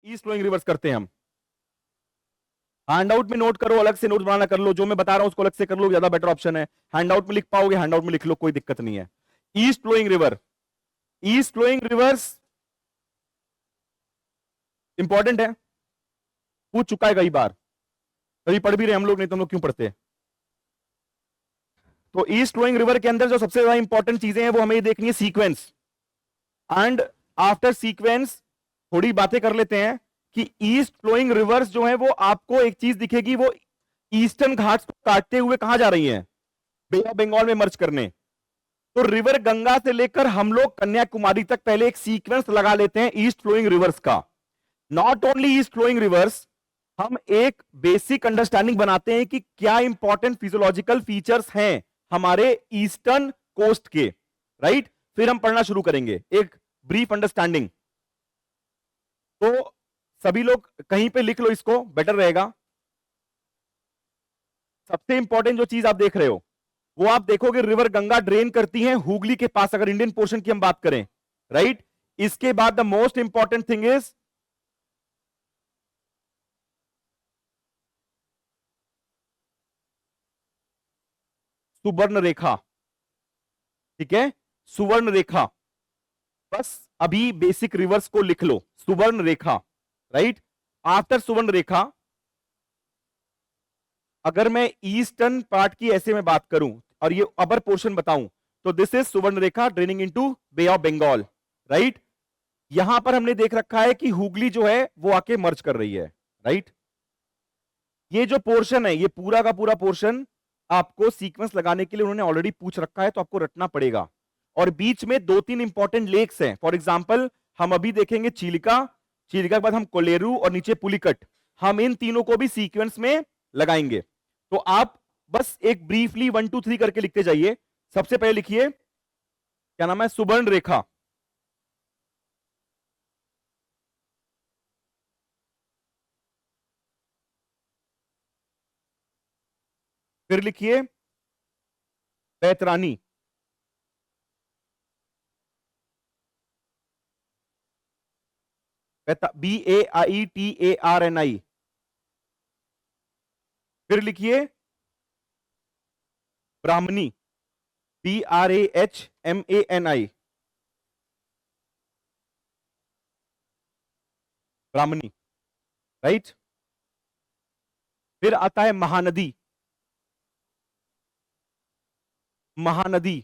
East flowing reverse करते हैं हम। हैंडआउट में नोट करो, अलग से नोट बनाना कर लो, जो मैं बता रहा हूं उसको अलग से कर लो, ज्यादा बेटर ऑप्शन है। हैंडआउट में लिख पाओगे, हैंडआउट में लिख लो, कोई दिक्कत नहीं है। East flowing river, east flowing rivers important है, पूछ चुका है कई बार, कभी पढ़ भी रहे हम लोग, नहीं तो हम लोग क्यों पढ़ते। तो ईस्ट फ्लोइंग रिवर के अंदर जो सबसे ज्यादा इंपॉर्टेंट चीजें हैं वो हमें ये देखनी है, सीक्वेंस एंड आफ्टर सीक्वेंस थोड़ी बातें कर लेते हैं कि ईस्ट फ्लोइंग रिवर्स जो है वो आपको एक चीज दिखेगी, वो ईस्टर्न घाट्स को काटते हुए कहां जा रही हैं, बे ऑफ बंगाल में मर्ज करने। तो रिवर गंगा से लेकर हम लोग कन्याकुमारी तक पहले एक सीक्वेंस लगा लेते हैं ईस्ट फ्लोइंग रिवर्स का। Not only east flowing rivers, हम एक बेसिक अंडरस्टैंडिंग बनाते हैं कि क्या इंपॉर्टेंट फिजियोलॉजिकल फीचर्स हैं हमारे ईस्टर्न कोस्ट के, राइट। फिर हम पढ़ना शुरू करेंगे, एक ब्रीफ अंडरस्टैंडिंग। तो सभी लोग कहीं पे लिख लो, इसको बेटर रहेगा। सबसे इंपॉर्टेंट जो चीज आप देख रहे हो वो आप देखोगे, रिवर गंगा ड्रेन करती है हुगली के पास, अगर इंडियन पोर्शन की हम बात करें, राइट। इसके बाद the most important thing is Suvarna रेखा, ठीक है, सुवर्ण रेखा। बस अभी बेसिक रिवर्स को लिख लो, सुवर्ण रेखा, राइट। आफ्टर सुवर्ण रेखा, अगर मैं ईस्टर्न पार्ट की ऐसे में बात करूं और ये अपर पोर्शन बताऊं, तो this is Suvarna Rekha draining into bay of Bengal, right. यहां पर हमने देख रखा है कि हुगली जो है वो आके मर्ज कर रही है, राइट। ये जो पोर्शन है, ये पूरा का पूरा पोर्शन आपको सीक्वेंस लगाने के लिए उन्होंने ऑलरेडी पूछ रखा है, तो आपको रटना पड़ेगा। और बीच में दो तीन इंपॉर्टेंट लेक्स हैं, फॉर एग्जांपल हम अभी देखेंगे चिलिका, चिलिका के बाद हम कोलेरू और नीचे पुलिकट, हम इन तीनों को भी सीक्वेंस में लगाएंगे। तो आप बस एक ब्रीफली 1 2 3 करके लिखते जाइए। सबसे पहले लिखिए, क्या नाम है, सुवर्ण रेखा। फिर लिखिए बैतरानी, BAITARNI। फिर लिखिए ब्राह्मणी, BRAHMANI, ब्राह्मणी, राइट। फिर आता है Mahanadi, Mahanadi.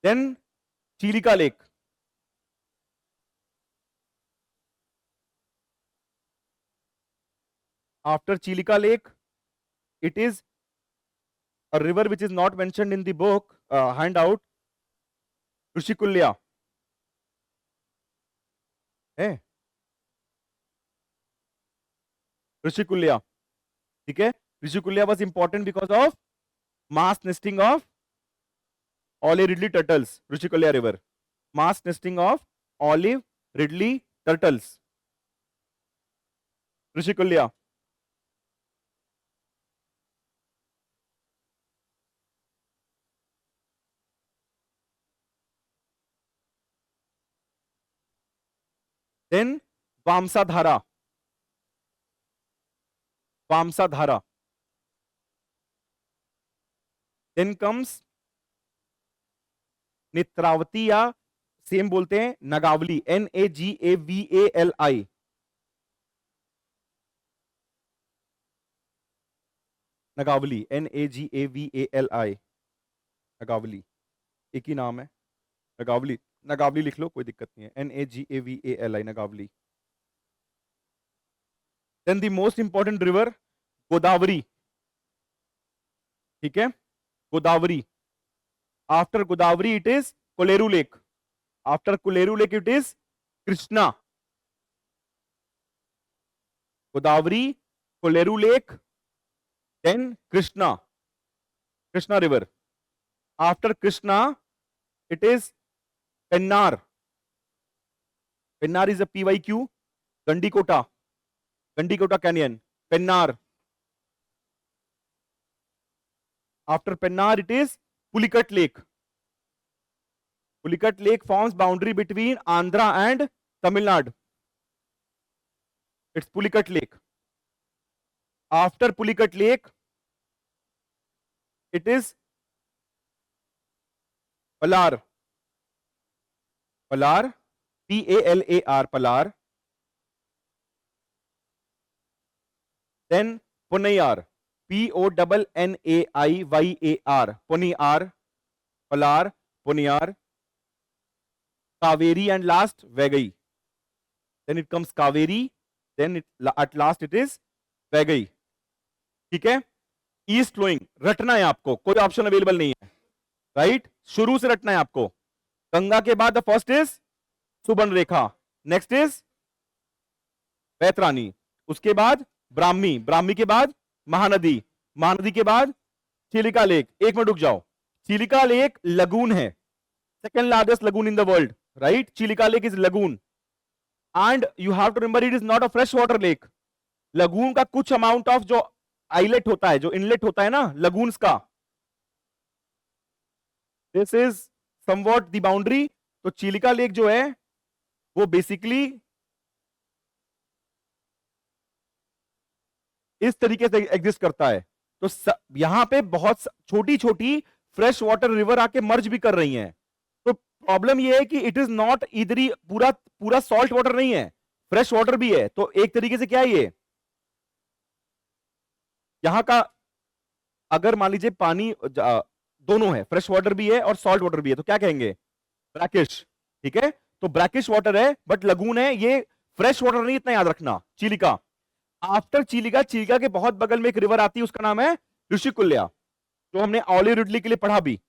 Then Chilika lake, after Chilika lake it is a river which is not mentioned in the book handout, Rushikulya है, ऋषिकुल्या, ठीक है। Rushikulya was important because of mass nesting of olive ridley turtles, Rushikulya river, mass nesting of olive ridley turtles, Rushikulya. Then Vamsa Dhara, Vamsa धारा। Then comes Netravati, या same बोलते हैं नगावली, NAGAVALI, नगावली, NAGAVALI, नगावली, एक ही नाम है नगावली, नगावली लिख लो, कोई दिक्कत नहीं है, NAGAVALI, Nagavali. Then the most important river Godavari, ठीक है, Godavari. After Godavari it is Kolleru lake, after Kolleru lake it is Krishna, Godavari, Kolleru lake, then Krishna, Krishna river. After Krishna it is Pennar, Pennar is a PYQ, Gandikota, Gandikota canyon, Pennar. After Pennar it is Pulicat lake, Pulicat lake forms boundary between Andhra and Tamil Nadu, It's Pulicat Lake. After Pulicat Lake, it is Palar. Palar, P-A-L-A-R, Palar. Then Ponayar, P-O-N-N-A-I-Y-A-R, Ponayar, Palar, Ponayar. Kaveri, and last Vaigai. Then it comes Kaveri, then at last it is Vaigai. ठीक है, east flowing रटना है आपको, कोई option available नहीं है, right? शुरू से रटना है आपको. गंगा के बाद the first is Subarnarekha, next is Baitarani, उसके बाद ब्राह्मी, ब्राह्मी के बाद महानदी, महानदी के बाद चिलिका लेक. एक मिनट रुक जाओ. चिलिका लेक लगून है, second largest lagoon in the world, right? Chilika lake is lagoon, and you have to remember it is not a fresh water lake. Lagoon का कुछ अमाउंट ऑफ जो आइलेट होता है, जो इनलेट होता है ना लगून्स का, this is somewhat the boundary. तो चिलिका लेक जो है वो बेसिकली इस तरीके से एग्जिस्ट करता है. तो यहां पे बहुत छोटी छोटी फ्रेश वाटर रिवर आके मर्ज भी कर रही हैं. तो प्रॉब्लम ये है कि इट इज नॉट इधर ही पूरा पूरा सॉल्ट वाटर नहीं है, फ्रेश वाटर भी है. तो एक तरीके से क्या है ये, यहां का अगर मान लीजिए पानी दोनों है, फ्रेश वाटर भी है और सॉल्ट वाटर भी है, तो क्या कहेंगे, ब्रैकिश. ठीक है, तो ब्रैकिश वाटर है बट लगून है, ये फ्रेश वाटर नहीं, इतना याद रखना. चिलिका, आफ्टर चिलिका, चिलिका के बहुत बगल में एक रिवर आती है, उसका नाम है ऋषिकुल्या, जो हमने ऑलिव रिडली के लिए पढ़ा भी.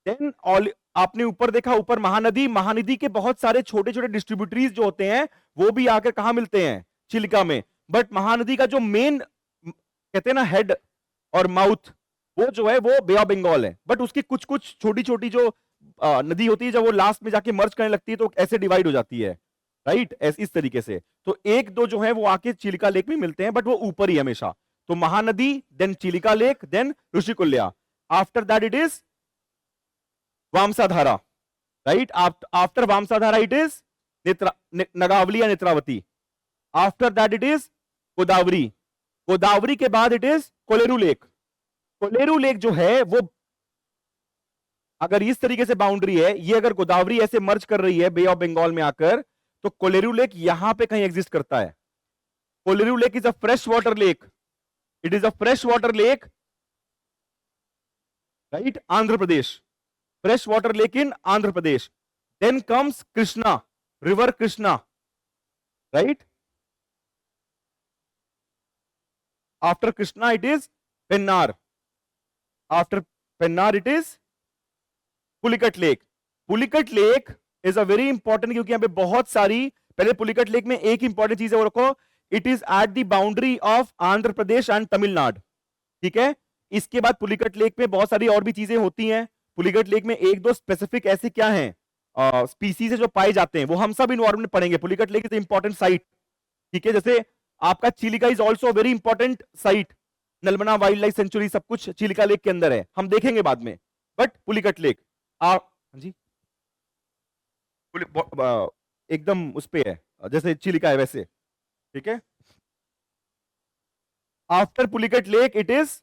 देन आपने ऊपर देखा, ऊपर महानदी, महानदी के बहुत सारे छोटे छोटे डिस्ट्रीब्यूटरीज जो होते हैं वो भी आकर कहां मिलते हैं, चिलिका में. बट महानदी का जो मेन कहते हैं ना हेड और माउथ, वो जो है वो बे ऑफ बंगाल है. बट उसकी कुछ कुछ छोटी छोटी जो नदी होती है, जब वो लास्ट में जाके मर्ज करने लगती है तो ऐसे डिवाइड हो जाती है, राइट? इस तरीके से. तो एक दो जो है वो आके चिलिका लेक में मिलते हैं, बट वो ऊपर ही हमेशा. तो Mahanadi, then Chilika lake, then Rushikulya. After that it is Vamsadhara, right? After Vamsadhara it is Nagavali या Netravati. After that it is Godavari. Godavari के बाद it is Kolleru lake. Kolleru lake जो है वो अगर इस तरीके से बाउंड्री है, ये अगर गोदावरी ऐसे मर्ज कर रही है बे ऑफ बंगाल में आकर, तो कोलेरू लेक यहां पे कहीं एग्जिस्ट करता है. Kolleru lake is a fresh water lake, it is a fresh water lake, right? Andhra Pradesh, fresh water lake in Andhra Pradesh. Then comes Krishna, river Krishna, right? After Krishna it is Pennar. After Pennar it is Pulicat lake. Pulicat lake is a very important, क्योंकि यहां पे बहुत सारी, पहले Pulicat lake में एक important चीज है वो रखो, it is at the boundary of Andhra Pradesh and Tamil Nadu. ठीक है, इसके बाद पुलिकट लेक में बहुत सारी और भी चीजें होती हैं. पुलिकट लेक में एक दो स्पेसिफिक ऐसे क्या हैं स्पीसीज है जो पाए जाते हैं, वो हम सब इन्वायरमेंट में पढ़ेंगे. Pulicat lake is important site. ठीक है, जैसे आपका Chilika is also very important site, Nalabana wild life sanctuary, सब कुछ चिलिका लेक के अंदर है, हम देखेंगे बाद में. बट पुलिकट लेक जी एकदम उस पे है जैसे चिलिका है वैसे. ठीक है, after Pulicat lake it is,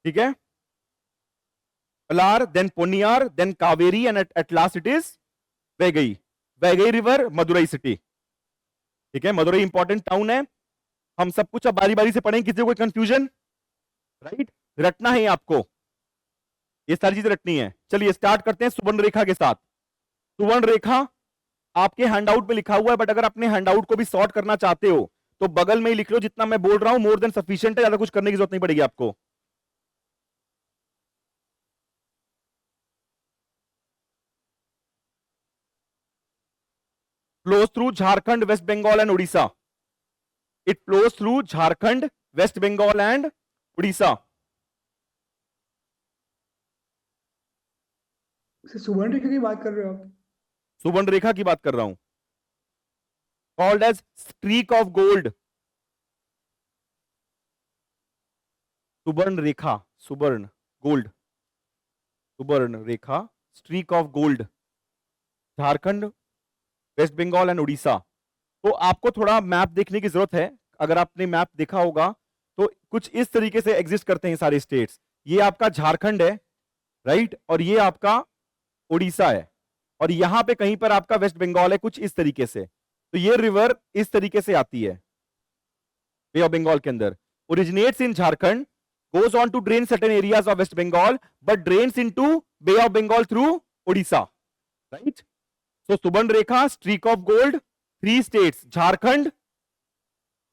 ठीक है, Palar, then Ponnaiyar, then Kaveri, and at last it is Vaigai. Vaigai river, Madurai city. ठीक है, मदुरई इंपॉर्टेंट टाउन है. हम सब कुछ अब बारी बारी से पढ़ेंगे, किसी को कोई कंफ्यूजन, राइट? रटना है आपको, ये सारी चीजें रटनी है. चलिए स्टार्ट करते हैं सुवर्ण रेखा के साथ. सुवर्ण रेखा आपके हैंडआउट में लिखा हुआ है, बट अगर अपने हैंडआउट को भी सॉर्ट करना चाहते हो तो बगल में ही लिख लो, जितना मैं बोल रहा हूं मोर देन सफिशिएंट है, ज्यादा कुछ करने की जरूरत नहीं पड़ेगी आपको. flows through Jharkhand, West Bengal and Odisha. It flows through Jharkhand, West Bengal and Odisha. सुवर्ण रेखा की बात कर रहे हो आप? सुवर्ण रेखा की बात कर रहा हूं. Called as streak of gold. सुवर्ण रेखा, सुवर्ण, gold, Suvarna Rekha, streak of gold, Jharkhand, waste Bengal and Orissa. तो आपको थोड़ा मैप देखने की जरूरत है। अगर आपने मैप देखा होगा तो कुछ इस तरीके से एग्जिस्ट करते हैं सारे स्टेट्स। ये आपका झारखंड है, राइट, और ये आपका उड़ीसा है, और यहां पे कहीं पर आपका वेस्ट बंगाल है, कुछ इस तरीके से। तो ये रिवर इस तरीके से आती है बे ऑफ बंगाल के अंदर, originates in Jharkhand, goes on to drain certain areas of West Bengal, but drains into Bay of Bengal through Odisha, right? So Subarnrekha, streak of gold, 3 states, Jharkhand,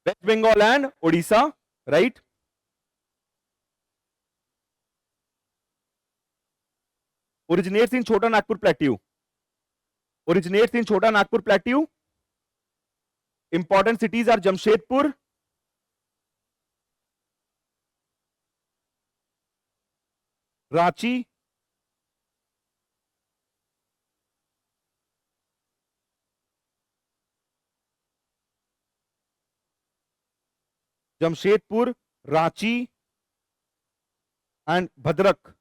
West Bengal and Odisha, right? Originates in Chota Nagpur Plateau. Originates in Chota Nagpur Plateau. Important cities are Jamshedpur, Ranchi, Jamshedpur, Ranchi and Bhadrak.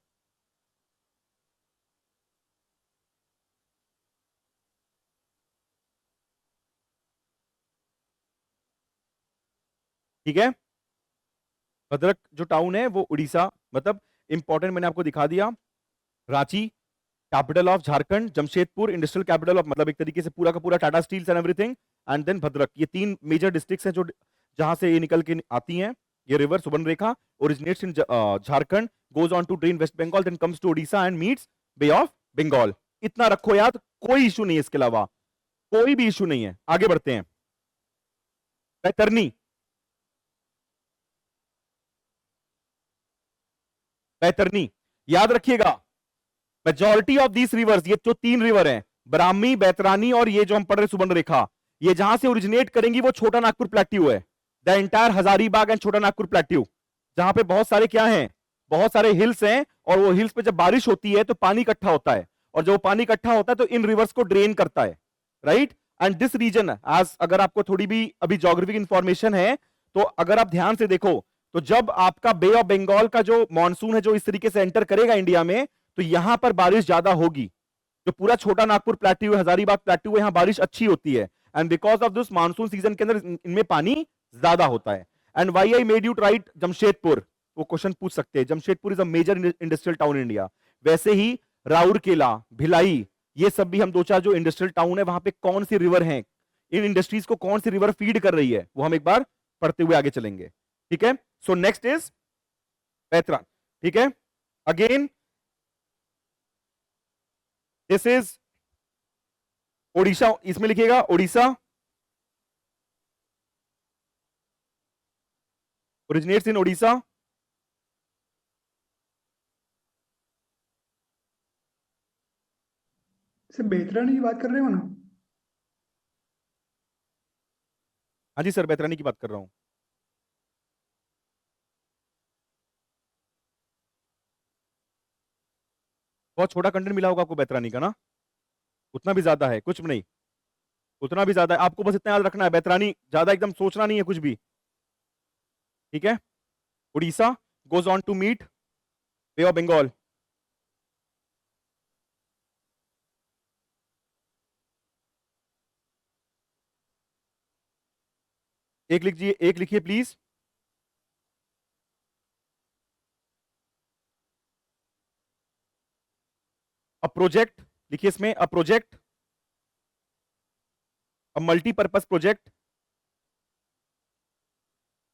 ठीक है, भद्रक जो town है वो उड़ीसा, मतलब important मैंने आपको दिखा दिया। Ranchi capital of Jharkhand, Jamshedpur industrial capital of, मतलब एक तरीके से पूरा का पूरा Tata steels and everything, and then Bhadrak. ये 3 मेजर डिस्ट्रिक्ट्स हैं जो जहां से ये निकल के आती हैं। ये river Subarnarekha originates in Jharkhand, goes on to drain West Bengal, then comes to Odisha and meets bay of Bengal. इतना रखो याद, कोई इशू नहीं है, इसके अलावा कोई भी इशू नहीं है। आगे बढ़ते हैं। बैतरनी, बैतरनी याद रखिएगा, मेजॉरिटी ऑफ दीस रिवर्स, ये जो 3 रिवर हैं, ब्राह्मी, बैतरानी और ये जो हम पढ़ रहे सुबर्णरेखा, ये जहां से ओरिजिनेट करेंगी वो छोटा नागपुर प्लेट्यू है। द एंटायर हजारीबाग एंड छोटा नागपुर प्लेट्यू, जहां पे बहुत सारे क्या हैं, बहुत सारे हिल्स हैं, और वो हिल्स पे जब बारिश होती है तो पानी इकट्ठा होता है, और जब पानी इकट्ठा होता है तो इन रिवर्स को ड्रेन करता है, राइट। एंड दिस रीजन, आज अगर आपको थोड़ी भी अभी ज्योग्राफिक इंफॉर्मेशन है तो अगर आप ध्यान से देखो, तो जब आपका बे ऑफ बंगाल का जो मानसून है जो इस तरीके से एंटर करेगा इंडिया में, तो यहां पर बारिश ज्यादा होगी। जो पूरा छोटा नागपुर प्लेट्यू है, हजारीबाग प्लेट्यू है, यहां बारिश अच्छी होती है, and because of this monsoon season के अंदर इनमें पानी ज्यादा होता है। And why I made you write Jamshedpur, वो क्वेश्चन पूछ सकते हैं। Jamshedpur is a major industrial town in India. वैसे ही राउरकेला, भिलाई, ये सब भी हम 2-4 जो इंडस्ट्रियल टाउन है, वहां पे कौन सी रिवर है, इन इंडस्ट्रीज को कौन सी रिवर फीड कर रही है, वो हम एक बार पढ़ते हुए आगे चलेंगे। ठीक है, सो नेक्स्ट इज पैतरा। ठीक है, अगेन दिस इज ओडिशा, इसमें लिखिएगा Odisha, originates in Odisha. Sir Baitarani की बात कर रहे हो ना? हाँ जी सर, बैतरानी की बात कर रहा हूं। बहुत छोटा कंटेंट मिला होगा आपको बैतरानी का ना, उतना भी ज्यादा है कुछ नहीं, उतना भी ज्यादा है। आपको बस इतना याद रखना है, बैतरानी ज्यादा एकदम सोचना नहीं है कुछ भी। ठीक है, Orissa goes on to meet bay of Bengal. एक लिखिए, एक लिखिए प्लीज। अ प्रोजेक्ट लिखिए इसमें, a project, a multipurpose project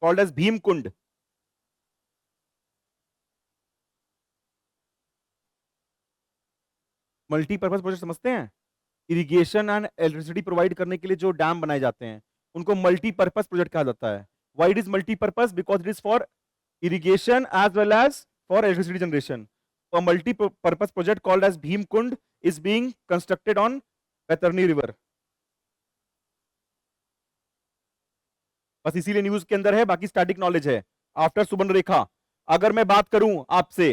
called as Bhimkund. Multipurpose project समझते हैं? इरिगेशन एंड इलेक्ट्रिसिटी प्रोवाइड करने के लिए जो डैम बनाए जाते हैं उनको मल्टीपर्पज प्रोजेक्ट कहा जाता है। Why it is multipurpose? Because it is for irrigation as well as for electricity generation. A multi-purpose project called as Bhimkund is being constructed on Baitarni River. बस इसीलिए न्यूज के अंदर है, बाकी स्टैटिक नॉलेज है। आफ्टर सुबर्णरेखा, अगर मैं बात करूं आपसे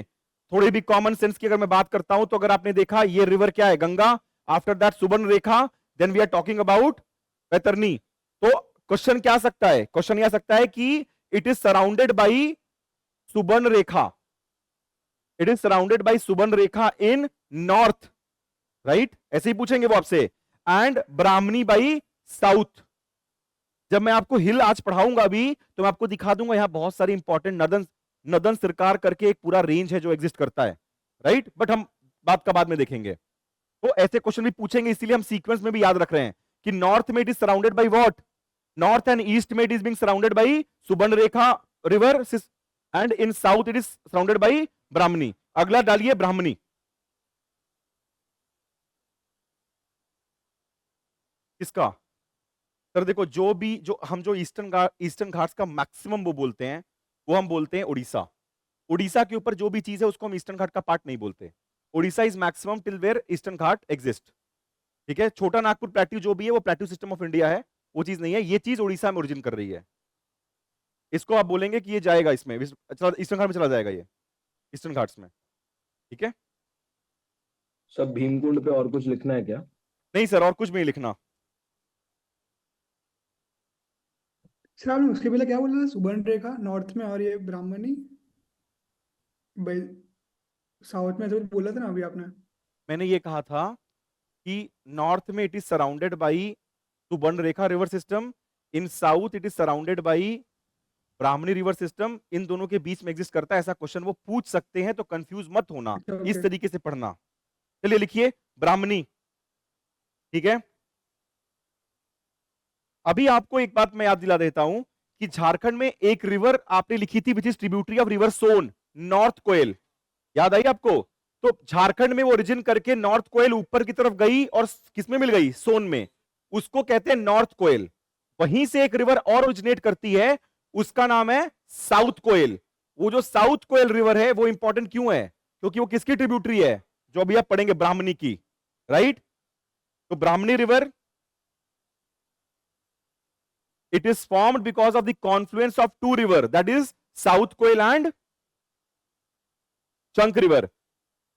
थोड़ी भी कॉमन सेंस की, अगर मैं बात करता हूं तो अगर आपने देखा ये रिवर क्या है, Ganga, after that Subarnarekha, then we are talking about Baitarani. तो क्वेश्चन क्या आ सकता है? क्वेश्चन यह आ सकता है कि it is surrounded by Subarnarekha, it is surrounded by Subarnarekha in north, right, ऐसे ही पूछेंगे वो आपसे, एंड ब्राह्मणी बाई साउथ। जब मैं आपको हिल आज पढ़ाऊंगा भी तो मैं आपको दिखा दूंगा यहां बहुत सारी इंपॉर्टेंट नदन नदन सरकार करके एक पूरा रेंज है जो एग्जिस्ट करता है, राइट। बट हम बात का बाद में देखेंगे। तो ऐसे क्वेश्चन भी पूछेंगे, इसीलिए हम सीक्वेंस में भी याद रख रहे हैं कि नॉर्थ में it is surrounded by what, north and east में it is being surrounded by Subarnarekha river and in south it is surrounded by Brahmani. अगला डालिए ब्राह्मणी। किसका सर? देखो जो हम जो ईस्टर्न घाट्स का मैक्सिमम वो बोलते हैं, वो हम बोलते हैं उड़ीसा। उड़ीसा के ऊपर जो भी चीज है उसको हम ईस्टर्न घाट का पार्ट नहीं बोलते। Orissa is maximum till where eastern ghat exist, ठीक है। छोटा नागपुर प्लेट्यू जो भी है वो प्लेट्यू सिस्टम ऑफ इंडिया है, वो चीज नहीं है। ये चीज उड़ीसा में ओरिजिन कर रही है। इसको आप बोलेंगे कि ये जाएगा इसमें ईस्टर्न घाट में चला जाएगा, ये ईस्टर्न घाट्स में, ठीक है। सब भीमकुंड पे और कुछ लिखना है क्या? नहीं सर, और कुछ भी नहीं लिखना। सर आपने उसके पहले क्या बोला था? सुबर्ण रेखा नॉर्थ में और ये ब्राह्मणी भाई साउथ में, ऐसे कुछ बोला था ना अभी आपने। मैंने ये कहा था कि नॉर्थ में it is surrounded by Subarnarekha river system, in south it is surrounded by Brahmani river system. इन दोनों के बीच में एग्जिस्ट करता है, ऐसा क्वेश्चन वो पूछ सकते हैं, तो कंफ्यूज मत होना, ओके। इस तरीके से पढ़ना। चलिए लिखिए ब्राह्मणी, ठीक है। अभी आपको एक बात मैं याद दिला देता हूं कि झारखंड में एक रिवर आपने लिखी थी which is tributary of river Son, north Koel, याद आई आपको? तो झारखंड में वो ओरिजिन करके नॉर्थ कोयल ऊपर की तरफ गई और किसमें मिल गई? सोन में। उसको कहते हैं नॉर्थ कोयल। वहीं से एक रिवर और ओरिजिनेट करती है, उसका नाम है साउथ कोयल। वो जो साउथ कोयल रिवर है वो इंपॉर्टेंट क्यों है? क्योंकि वो किसकी ट्रिब्यूटरी है? जो अभी आप पढ़ेंगे ब्राह्मणी की, राइट। तो ब्राह्मणी river it is formed because of the confluence of two river, that is South Koel and शंख रिवर।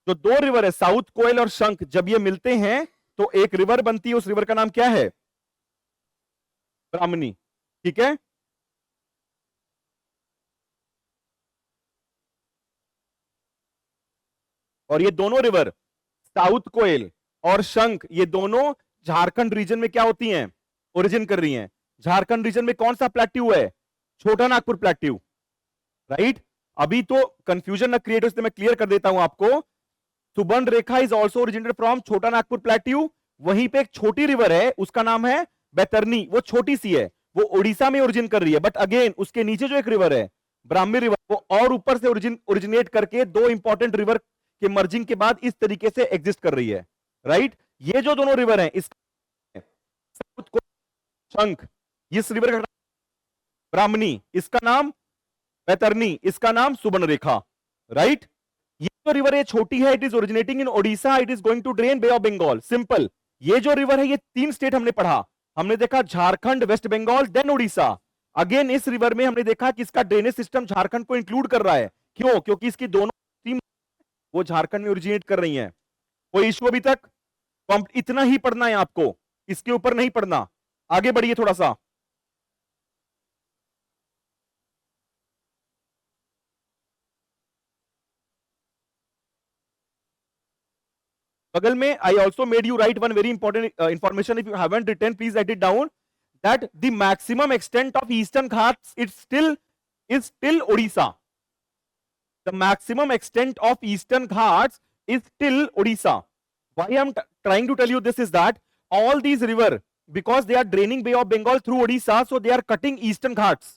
जो दो रिवर है साउथ कोयल और शंख, जब ये मिलते हैं तो एक रिवर बनती है, उस रिवर का नाम क्या है? ब्राह्मणी, ठीक है। और ये दोनों रिवर साउथ कोयल और शंख, ये दोनों झारखंड रीजन में क्या होती हैं? ओरिजिन कर रही हैं। झारखंड रीजन में कौन सा प्लेट्यू है? छोटा नागपुर प्लेट्यू, राइट। अभी तो कंफ्यूजन ना क्रिएट हो, इसलिए मैं क्लियर कर देता हूं आपको। सुबर्ण रेखा इज ऑल्सो ओरिजिनेटेड फ्रॉम छोटा नागपुर प्लेट्यू। वहीं पे एक छोटी रिवर है, उसका नाम है बैतरनी, वो छोटी सी है, वो उड़ीसा में ओरिजिन कर रही है। बट अगेन उसके नीचे जो एक रिवर है ब्राह्मी रिवर, वो और ऊपर से ओरिजिनेट करके दो इंपॉर्टेंट रिवर के मर्जिंग के बाद इस तरीके से एग्जिस्ट कर रही है, राइट। ये जो दोनों रिवर हैं, इस शंख, इस रिवर का ब्राह्मणी, इसका नाम बैतरनी, इसका नाम सुबर्णरेखा, राइट। ये जो रिवर है छोटी है, it is originating in Odisha, it is going to drain bay of Bengal, simple. ये जो रिवर है, ये तीन स्टेट हमने पढ़ा, हमने देखा Jharkhand, waste Bengal, then Orissa. Again इस रिवर में हमने देखा कि इसका ड्रेनेज सिस्टम झारखंड को इंक्लूड कर रहा है। क्यों? क्योंकि इसकी दोनों स्ट्रीम वो झारखंड में ओरिजिनेट कर रही हैं। कोई इश्यू अभी तक? इतना ही पढ़ना है आपको, इसके ऊपर नहीं पढ़ना। आगे बढ़िए थोड़ा सा। बगल में I also made you write one very important information, if you haven't written please write it down, that the maximum extent of eastern ghats is still Odisha. The maximum extent of eastern ghats is still Odisha. Why I am trying to tell you this is that all these river, because they are draining Bay of Bengal through Odisha, so they are cutting eastern ghats.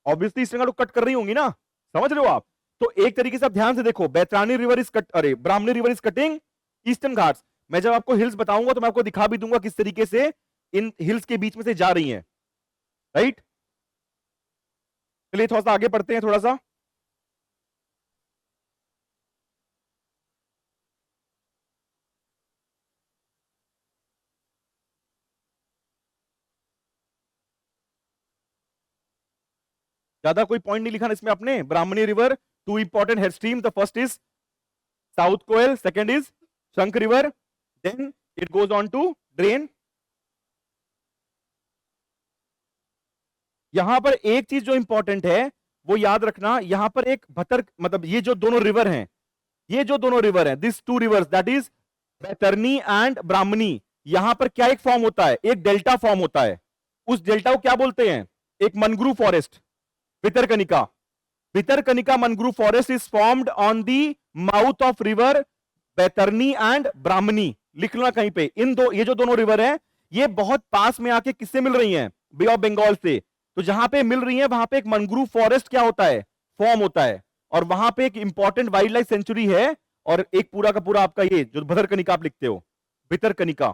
Obviously Eastern Ghat को cut कर रही होंगी ना, समझ रहे हो आप? तो एक तरीके से आप ध्यान से देखो, बैतरानी रिवर इज कट, अरे Brahmani river is cutting Eastern Ghats. मैं जब आपको हिल्स बताऊंगा तो मैं आपको दिखा भी दूंगा किस तरीके से इन हिल्स के बीच में से जा रही हैं, राइट। चलिए थोड़ा सा आगे पढ़ते हैं थोड़ा सा। ज्यादा कोई पॉइंट नहीं लिखा इसमें अपने। Brahmani river, two important head stream, the first is south Koel, second is Sankh river, then it goes on to drain. यहां पर एक चीज जो इंपॉर्टेंट है वो याद रखना, यहां पर एक भतर, मतलब ये जो दोनों रिवर हैं, ये जो दोनों रिवर हैं, this two rivers that is Baitarani and Brahmani, यहां पर क्या एक फॉर्म होता है? एक डेल्टा फॉर्म होता है। उस डेल्टा को क्या बोलते हैं? एक mangrove forest, Bhitarkanika. Bhitarkanika mangrove forest is formed on the mouth of river Baitarani and Brahmani. लिख लो ना कहीं पे, इन दो, ये जो दोनों रिवर हैं ये बहुत पास में आके किससे मिल रही हैं? बे ऑफ बंगाल से। तो जहां पे मिल रही है वहां पे एक मनग्रुव फॉरेस्ट क्या होता है? फॉर्म होता है, और वहां पे एक इंपॉर्टेंट वाइल्ड लाइफ सेंचुरी है, और एक पूरा का पूरा आपका ये जो भितरकनिका आप लिखते हो, भितरकनिका,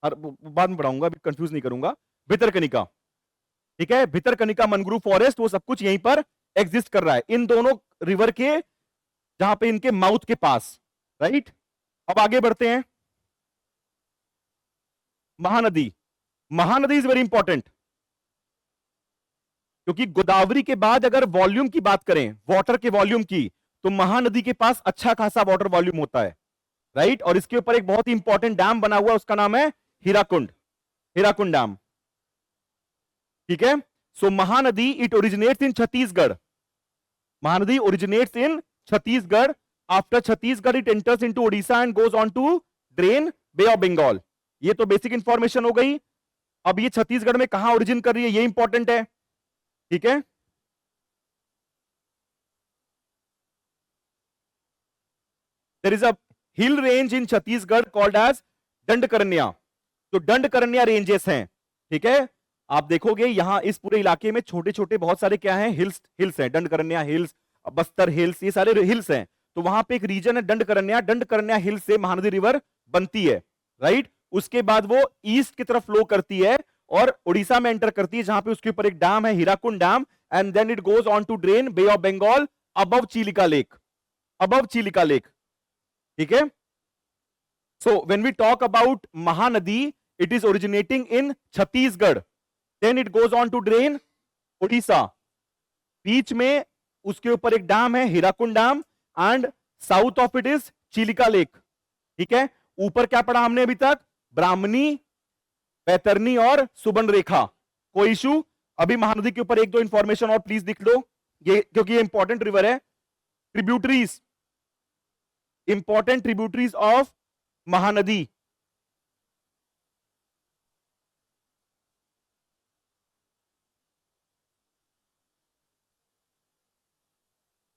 और बाद में पढ़ाऊंगा, अभी कंफ्यूज नहीं करूंगा, भितरकनिका। ठीक है, भितरकनिका मनग्रुव फॉरेस्ट, वो सब कुछ यहीं पर एग्जिस्ट कर रहा है इन दोनों रिवर के, जहां पे इनके माउथ के पास, राइट। अब आगे बढ़ते हैं। Mahanadi, Mahanadi is very important, क्योंकि गोदावरी के बाद अगर वॉल्यूम की बात करें, वाटर के वॉल्यूम की, तो महानदी के पास अच्छा खासा वाटर वॉल्यूम होता है, राइट। और इसके ऊपर एक बहुत ही इंपॉर्टेंट डैम बना हुआ है, उसका नाम है हीराकुंड, हीराकुंड डैम। ठीक है, so Mahanadi it originates in Chhattisgarh, Mahanadi originates in Chhattisgarh. After Chhattisgarh it enters into Odisha and goes on to drain bay of Bengal. ये तो बेसिक इंफॉर्मेशन हो गई। अब ये छत्तीसगढ़ में कहां ओरिजिन कर रही है, ये इंपॉर्टेंट है। ठीक है, there is a hill range in Chhattisgarh called as Dandakaranya. जो दंडकरन्या रेंजेस हैं, ठीक है, आप देखोगे यहां इस पूरे इलाके में छोटे छोटे बहुत सारे क्या हैं, हिल्स, हिल्स हैं, दंडकरन्या हिल्स, बस्तर हिल्स, ये सारे हिल्स हैं। तो वहां पे एक रीजन है दंडकरन्या, दंडकरन्या हिल्स से महानदी रिवर बनती है, राइट। उसके बाद वो ईस्ट की तरफ फ्लो करती है और उड़ीसा में एंटर करती है, जहां पे उसके ऊपर एक डैम है, Hirakud dam, and then it goes on to drain bay of Bengal above Chilika lake, above Chilika lake. ठीक है, so when we talk about Mahanadi, it is originating in Chhattisgarh, then it goes on to drain Orissa, बीच में उसके ऊपर एक डैम है Hirakud dam, and south of it is Chilika lake. ठीक है, ऊपर क्या पढ़ा हमने अभी तक? ब्राह्मणी, बैतरनी और सुबर्णरेखा। कोई इशू? अभी महानदी के ऊपर एक दो इंफॉर्मेशन और प्लीज लिख लो, ये क्योंकि ये इंपॉर्टेंट रिवर है। Tributaries, important tributaries of Mahanadi.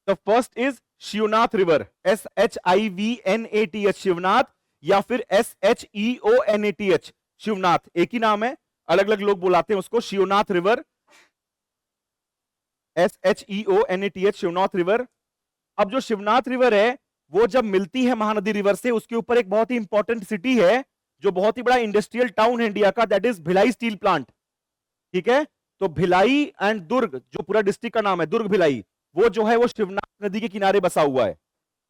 The first is Shivnath river, SHIVNATH Shivnath, या फिर SHEONATH शिवनाथ, एक ही नाम है, अलग अलग लोग बुलाते हैं उसको। Shivnath river, SHEONATH Shivnath river. अब जो शिवनाथ रिवर है वो जब मिलती है महानदी रिवर से, उसके ऊपर एक बहुत ही इंपॉर्टेंट सिटी है, जो बहुत ही बड़ा इंडस्ट्रियल टाउन है इंडिया का, that is Bhilai steel plant. ठीक है, तो भिलाई एंड दुर्ग, जो पूरा डिस्ट्रिक्ट का नाम है दुर्ग भिलाई, वो जो है वो शिवनाथ नदी के किनारे बसा हुआ है,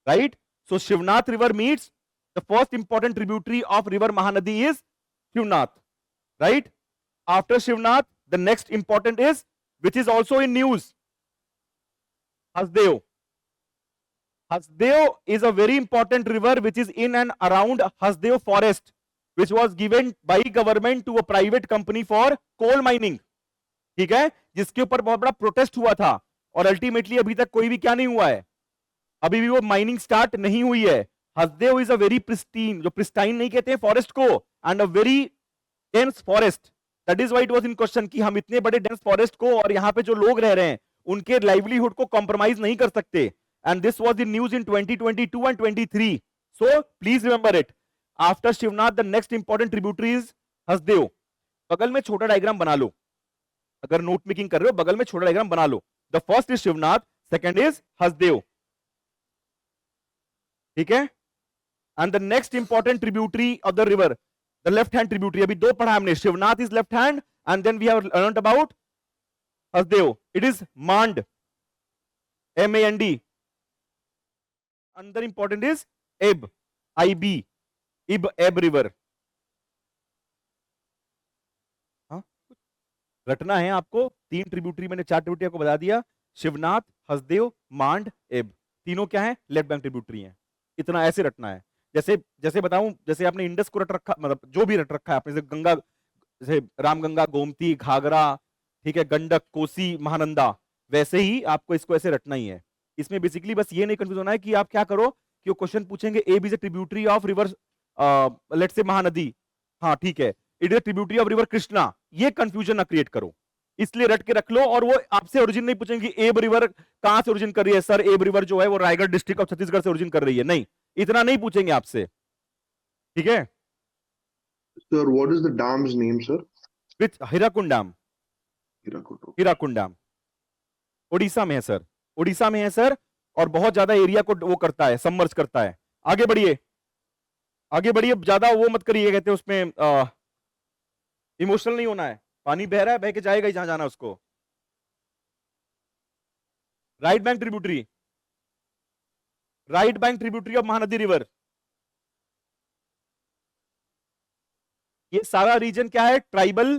right. So Shivnath river meets the first important tributary of river Mahanadi is Shivnath, right. After Shivnath the next important is, which is also in news, Hasdeo. Hasdeo is a very important river which is in and around Hasdeo forest, which was given by government to a private company for coal mining. ठीक है, जिसके ऊपर बहुत बड़ा protest हुआ था, और ultimately अभी तक कोई भी क्या नहीं हुआ है, अभी भी वो माइनिंग स्टार्ट नहीं हुई है। Hasdeo is a very pristine, जो प्रिस्टाइन नहीं कहते हैं फॉरेस्ट को, and a very dense forest. That is why it was in question कि हम इतने बड़े डेंस फॉरेस्ट को और यहाँ पे जो लोग रह रहे हैं उनके लाइवलीहुड को कॉम्प्रोमाइज नहीं कर सकते। And this was in news in 2022 and 23. So please remember it. After Shivnath, the next important tributary is Hasdeo. बगल में छोटा डायग्राम बना लो, अगर नोट मेकिंग कर रहे हो बगल में छोटा डायग्राम बना लो। The first is Shivnath, second is Hasdeo. ठीक है, and the next important tributary of the river, the left hand tributary, अभी दो पढ़ा हमने, Shivnath is left hand, and then we have learned about Hasdeo. It is Mand, MAND. अंदर important is एब, IB, इब एब रिवर। रटना है आपको, तीन ट्रिब्यूटरी, मैंने चार ट्रिब्यूटरी आपको बता दिया, शिवनाथ, हसदेव, मांड, एब, तीनों क्या है? लेफ्ट बैंक ट्रिब्यूटरी हैं। इतना ऐसे रटना है, जैसे जैसे बताऊं, जैसे आपने इंडस को रट रखा, मतलब जो भी रट रखा है आपने, जैसे गंगा, जैसे रामगंगा, गोमती, घाघरा, ठीक है, गंडक, कोसी, महानंदा, वैसे ही आपको इसको ऐसे रटना ही है। इसमें बेसिकली बस ये नहीं कंफ्यूज होना है कि आप क्या करो कि वो क्वेश्चन पूछेंगे एब is a tributary of river, let's say Mahanadi, हाँ ठीक है, it is a tributary of river Krishna, ये कंफ्यूजन ना क्रिएट करो, इसलिए रट के रख लो। और वो आपसे ओरिजिन नहीं पूछेंगे कि एब रिवर कहां से ओरिजिन कर रही है। सर एब रिवर जो है वो रायगढ़ डिस्ट्रिक्ट ऑफ छत्तीसगढ़ से ओरिजिन कर रही है, नहीं, इतना नहीं पूछेंगे आपसे, ठीक है। Sir, what is the dam's name, sir? With Hirakud dam, Hirakud. Hirakud dam Orissa में है सर, उड़ीसा में है सर, और बहुत ज्यादा एरिया को वो करता है, सबमर्ज करता है। आगे बढ़िए, आगे बढ़िए, ज्यादा वो मत करिए, कहते हैं उसमें इमोशनल नहीं होना है। पानी बह रहा है, बह के जाएगा ही जहां जाना उसको। Right bank tributary, right bank tributary of Mahanadi river. ये सारा रीजन क्या है, ट्राइबल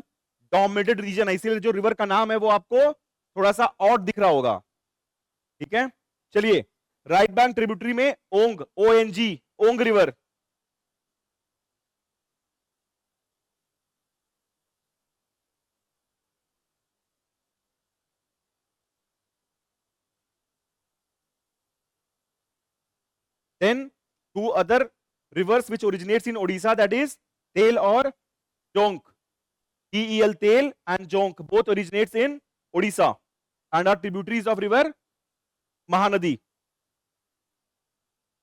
डोमिनेटेड रीजन है, इसीलिए जो रिवर का नाम है वो आपको थोड़ा सा और दिख रहा होगा, ठीक है। चलिए, राइट बैंक ट्रिब्यूटरी में Ong, ONG, Ong river. Then two other rivers which originates in Odisha, that is Tel or Jonk. TEL, Tel and Jonk both originates in Odisha and are tributaries of river Mahanadi.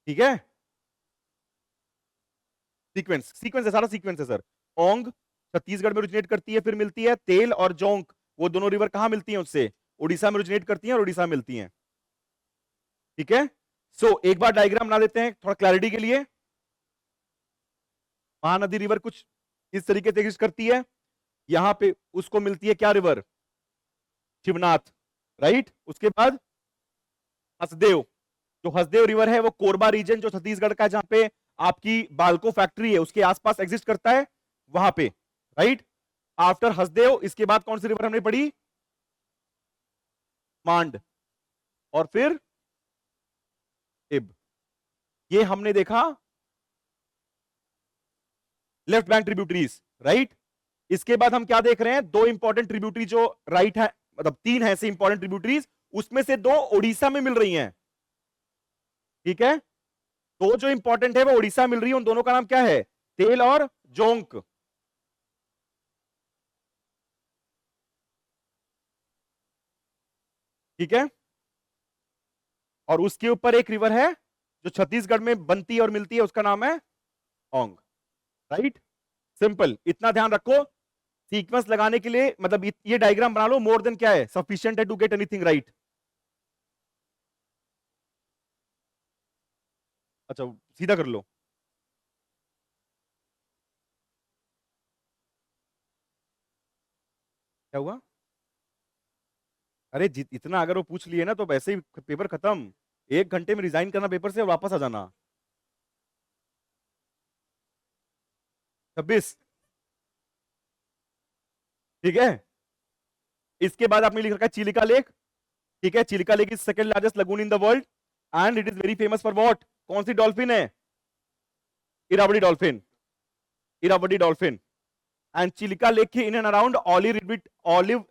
ठीक है, sequence, sequence है, सारा sequence है sir. ओंग छत्तीसगढ़ में originate करती है, फिर मिलती है तेल और जोंक, वो दोनों रिवर कहां मिलती हैं उससे, उड़ीसा में ओरिजिनेट करती हैं और उड़ीसा में मिलती हैं, ठीक है। सो एक बार डायग्राम बना लेते हैं थोड़ा क्लैरिटी के लिए। महानदी रिवर कुछ इस तरीके से एग्जिस्ट करती है, यहां पे उसको मिलती है क्या रिवर, शिवनाथ, राइट। उसके बाद हसदेव, जो हसदेव रिवर है वो कोरबा रीजन जो छत्तीसगढ़ का, जहां पे आपकी बाल्को फैक्ट्री है उसके आसपास एग्जिस्ट करता है, वहां पे, राइट। आफ्टर हसदेव इसके बाद कौन सी रिवर हमने पढ़ी, मांड, और फिर इब। ये हमने देखा लेफ्ट बैंक ट्रिब्यूटरीज, राइट। इसके बाद हम क्या देख रहे हैं, दो इंपॉर्टेंट ट्रिब्यूटरी जो राइट है, मतलब तीन है ऐसे इंपॉर्टेंट ट्रिब्यूटरीज, उसमें से दो ओडिशा में मिल रही हैं, ठीक है। दो जो इंपॉर्टेंट है वो ओडिशा मिल रही है, उन दोनों का नाम क्या है, तेल और जोंक, ठीक है। और उसके ऊपर एक रिवर है जो छत्तीसगढ़ में बनती है और मिलती है, उसका नाम है ओंग, राइट। सिंपल, इतना ध्यान रखो। सीक्वेंस लगाने के लिए मतलब ये डायग्राम बना लो, मोर देन क्या है, सफिशिएंट है टू गेट एनीथिंग राइट। अच्छा सीधा कर लो, क्या हुआ, अरे इतना अगर वो पूछ लिए ना तो वैसे ही पेपर खत्म, 1 घंटे में रिजाइन करना पेपर से और वापस आ जाना। 26, ठीक है। इसके बाद आपने लिख रखा है चिलिका लेक, ठीक है। Chilika lake is second largest lagoon in the world and it is very famous for what, कौन सी डॉल्फिन है, Irrawaddy dolphin, Irrawaddy dolphin. And Chilika lake के in and around olive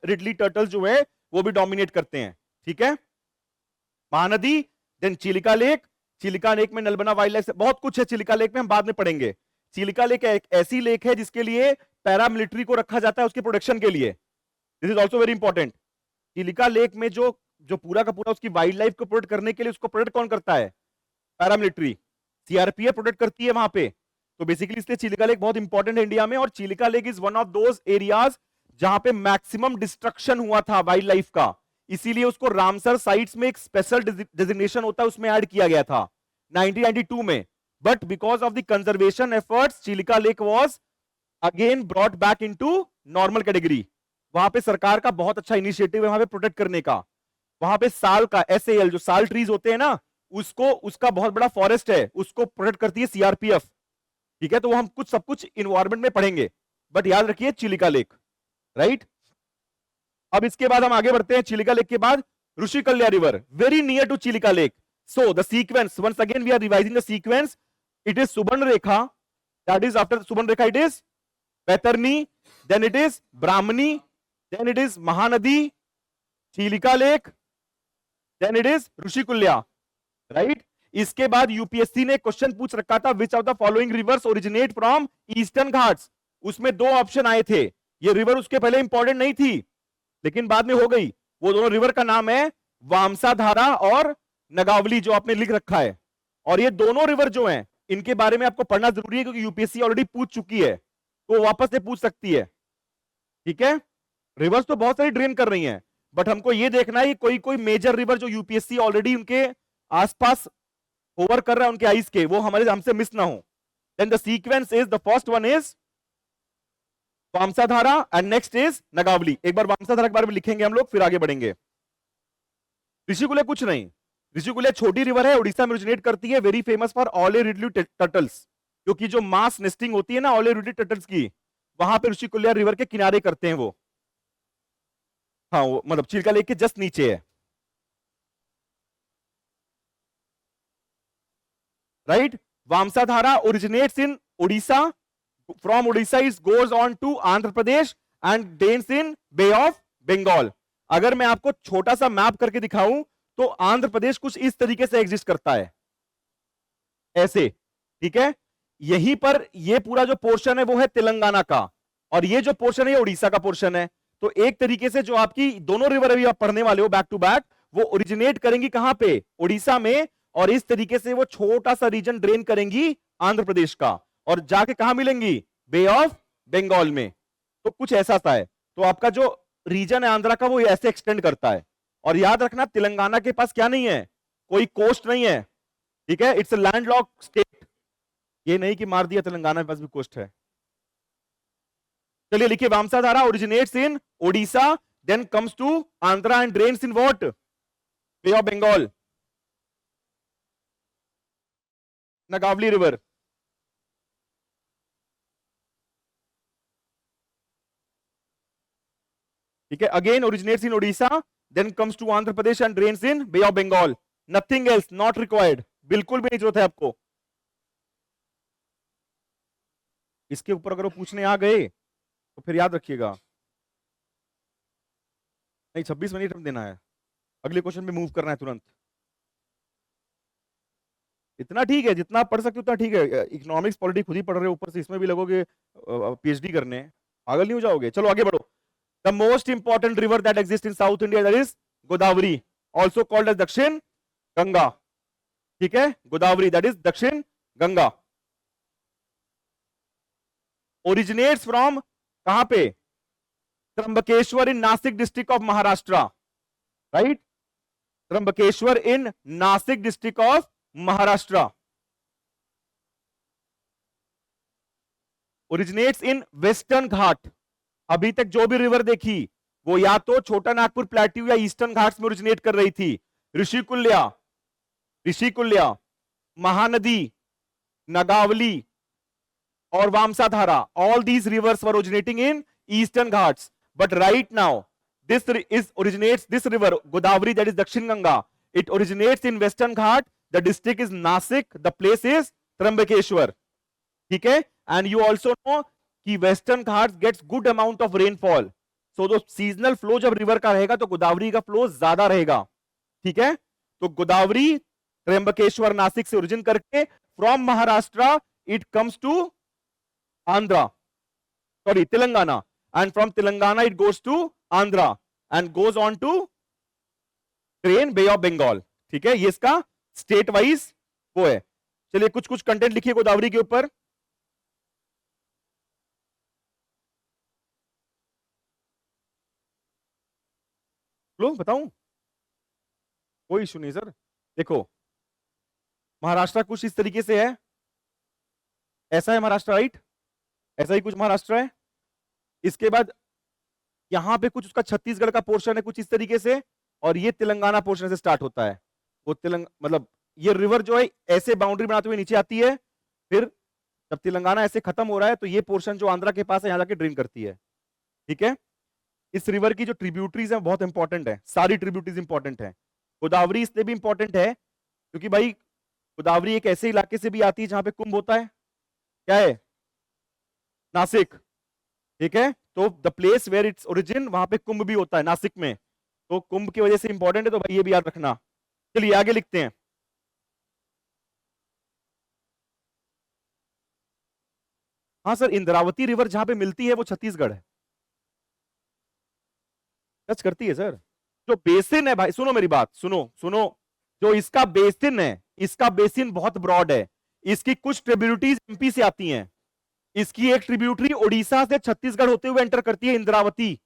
ridley turtle जो है वो भी डोमिनेट करते हैं, ठीक है। Mahanadi, then Chilika lake, Chilika lake में नलबना वाइल्ड लाइफ, बहुत कुछ है चिलिका लेक में, हम बाद में पढ़ेंगे। चिलिका लेक एक ऐसी लेक है जिसके लिए पैरामिलिट्री को रखा जाता है उसके प्रोटेक्शन के लिए, this is also very important. Chilika lake में जो जो पूरा का पूरा उसकी वाइल्ड लाइफ को प्रोटेक्ट करने के लिए उसको प्रोटेक्ट कौन करता है, पैरामिलिट्री, सीआरपीएफ प्रोटेक्ट करती है वहां पे। तो बेसिकली इसलिए चिलिका लेक बहुत इंपॉर्टेंट है इंडिया में, और Chilika lake is one of those areas जहां पे मैक्सिमम डिस्ट्रक्शन हुआ था वाइल्ड लाइफ का, इसीलिए उसको रामसर साइट्स में एक स्पेशल डेजिग्नेशन होता है उसमें ऐड किया गया था 1992 में। But because of the conservation efforts Chilika lake was again brought back into normal category. वहां पे सरकार का बहुत अच्छा इनिशिएटिव है वहां पे प्रोटेक्ट करने का। वहां पे साल का SAL जो साल ट्रीज होते हैं ना, उसको, उसका बहुत बड़ा फॉरेस्ट है, उसको प्रोटेक्ट करती है सीआरपीएफ, ठीक है। तो वो हम कुछ सब कुछ इन्वायरमेंट में पढ़ेंगे, बट याद रखिए चिलिका लेक, राइट। अब इसके बाद हम आगे बढ़ते हैं, चिलिका लेक के बाद Rushikulya river, very near to Chilika lake. So the sequence, once again we are revising the sequence, it is Subarnarekha, that is after Subarnarekha it is Baitarani, then it is Brahmani, then it is Mahanadi, Chilika lake, then it is Rushikulya, right. इसके बाद UPSC ने question पूछ रखा था, which of the following rivers originate from Eastern Ghats, उसमें दो option आए थे, ये रिवर उसके पहले इंपॉर्टेंट नहीं थी, लेकिन बाद में हो गई। वो दोनों रिवर का नाम है वामसाधारा और नगावली, जो आपने लिख रखा है। और ये दोनों रिवर जो हैं, इनके बारे में आपको पढ़ना जरूरी है, क्योंकि यूपीएससी ऑलरेडी पूछ चुकी है, तो वापस से पूछ सकती है। ठीक है, रिवर्स तो बहुत सारी ड्रेन कर रही हैं, बट हमको ये देखना है कोई कोई मेजर रिवर जो यूपीएससी ऑलरेडी उनके आसपास होवर कर रहा है उनके आइस के, वो हमारे हमसे मिस ना हो। Then the sequence is, the first one is Vamsadhara and next is Nagavali. एक बार वामसाधारा के बारे में लिखेंगे हम लोग, फिर आगे बढ़ेंगे। ऋषिकुल्य कुछ नहीं, ऋषिकुल्य छोटी रिवर है, उड़ीसा में ओरिजिनेट करती है, वेरी फेमस फॉर ऑलेरिडली टर्टल्स, क्योंकि जो मास नेस्टिंग होती है ना ऑलेरिडली टर्टल्स की, वहां पे ऋषिकुल्य रिवर के किनारे करते हैं वो। हाँ, वो मतलब चिल्का लेक के जस्ट नीचे है, right. Vamsadhara originates in Orissa, from Orissa it goes on to Andhra Pradesh and drains in Bay of Bengal. अगर मैं आपको छोटा सा मैप करके दिखाऊं तो आंध्र प्रदेश कुछ इस तरीके से एग्जिस्ट करता है, ऐसे। ठीक है, यहीं पर ये पूरा जो पोर्शन है वो है तेलंगाना का, और ये जो पोर्शन है ये उड़ीसा का पोर्शन है। तो एक तरीके से जो आपकी दोनों रिवर अभी आप पढ़ने वाले हो बैक टू बैक, वो ओरिजिनेट करेंगी कहां पे, उड़ीसा में, और इस तरीके से वो छोटा सा रीजन ड्रेन करेंगी आंध्र प्रदेश का, और जाके कहां मिलेंगी, बे ऑफ बंगाल में। तो कुछ ऐसा सा है। तो आपका जो रीजन है आंध्रा का, वो ऐसे एक्सटेंड करता है। और याद रखना, तेलंगाना के पास क्या नहीं है, कोई कोस्ट नहीं है। ठीक है, इट्स अ लैंडलॉक्ड स्टेट, ये नहीं कि मार दिया तेलंगाना के पास भी कोस्ट है। चलिए लिखिए, Vamsadhara originates in Odisha, then comes to Andhra and drains in what, Bay of Bengal. Nagavali river, ठीक है, again originates in Odisha, then comes to Andhra Pradesh and drains in Bay of Bengal. Nothing else, not required, बिल्कुल भी नहीं जरूरत है आपको। इसके ऊपर अगर वो पूछने आ गए तो फिर याद रखिएगा, नहीं 26 मिनट में देना है, अगले क्वेश्चन पे मूव करना है तुरंत। इतना ठीक है, जितना पढ़ सकते उतना ठीक है। इकोनॉमिक्स पॉलिटिक्स खुद ही पढ़ रहे हो, ऊपर से इसमें भी लगोगे पीएचडी करने, पागल नहीं हो जाओगे। चलो आगे बढ़ो। The most important river that exist in South India, that is Godavari, also called as Dakshin Ganga. ठीक है, गोदावरी दैट इज दक्षिण गंगा। ओरिजिनेट्स फ्रॉम कहां पे, Trimbakeshwar in Nashik district of Maharashtra, right. Trimbakeshwar in Nashik district of Maharashtra. Originates in Western Ghat. अभी तक जो भी रिवर देखी वो या तो छोटा नागपुर प्लेट्यू या ईस्टर्न घाट्स में ओरिजिनेट कर रही थी। ऋषिकुल्या, ऋषिकुल्या, महानदी, नगावली और Vamsadhara, all these rivers were originating in eastern ghats, but right now this river Godavari, that is Dakshin Ganga, it originates in western ghat, the district is Nasik, the place is Trambakeshwar. ठीक है, and you also know कि western ghats gets good amount of rainfall, so जो seasonal flow जब river का रहेगा तो गोदावरी का flow ज्यादा रहेगा। ठीक है, तो गोदावरी त्र्यंबकेश्वर नासिक से ओरिजिन करके from Maharashtra it comes to Andhra, sorry, Telangana, and from Telangana it goes to Andhra and goes on to drain Bay of Bengal. ठीक है, ये इसका स्टेट वाइज वो है। चलिए कुछ कुछ कंटेंट लिखिए गोदावरी के ऊपर। लो बताऊं, कोई इशू नहीं सर। देखो महाराष्ट्र कुछ इस तरीके से है, ऐसा है महाराष्ट्र, राइट, ऐसा ही कुछ महाराष्ट्र है। इसके बाद यहां पे कुछ उसका छत्तीसगढ़ का पोर्शन है कुछ इस तरीके से, और ये तेलंगाना पोर्शन से स्टार्ट होता है। वो मतलब ये रिवर जो है ऐसे बाउंड्री बनाते हुए नीचे आती है, फिर जब तेलंगाना ऐसे खत्म हो रहा है तो ये पोर्शन जो आंध्रा के पास है यहां जाके ड्रेन करती है। ठीक है, इस रिवर की जो ट्रिब्यूटरीज है बहुत इंपॉर्टेंट है, सारी ट्रिब्यूटरीज इंपॉर्टेंट है। गोदावरी इसलिए भी इंपॉर्टेंट है क्योंकि भाई गोदावरी एक ऐसे इलाके से भी आती है जहां पे कुंभ होता है, क्या है, नासिक। ठीक है, तो the place where it's origin, वहां पे कुंभ भी होता है नासिक में, तो कुंभ की वजह से इंपॉर्टेंट है, तो भाई ये भी याद रखना। चलिए आगे लिखते हैं। हाँ सर, इंद्रावती रिवर जहां पे मिलती है वो छत्तीसगढ़ है। टच करती है सर। जो बेसिन है भाई, सुनो मेरी बात, सुनो सुनो, जो इसका बेसिन है, इसका बेसिन बहुत ब्रॉड है। इसकी कुछ ट्रिब्यूटरीज एमपी से आती हैं। इसकी एक ट्रिब्यूटरी ओडिशा से छत्तीसगढ़ होते हुए एंटर करती है, इंद्रावती।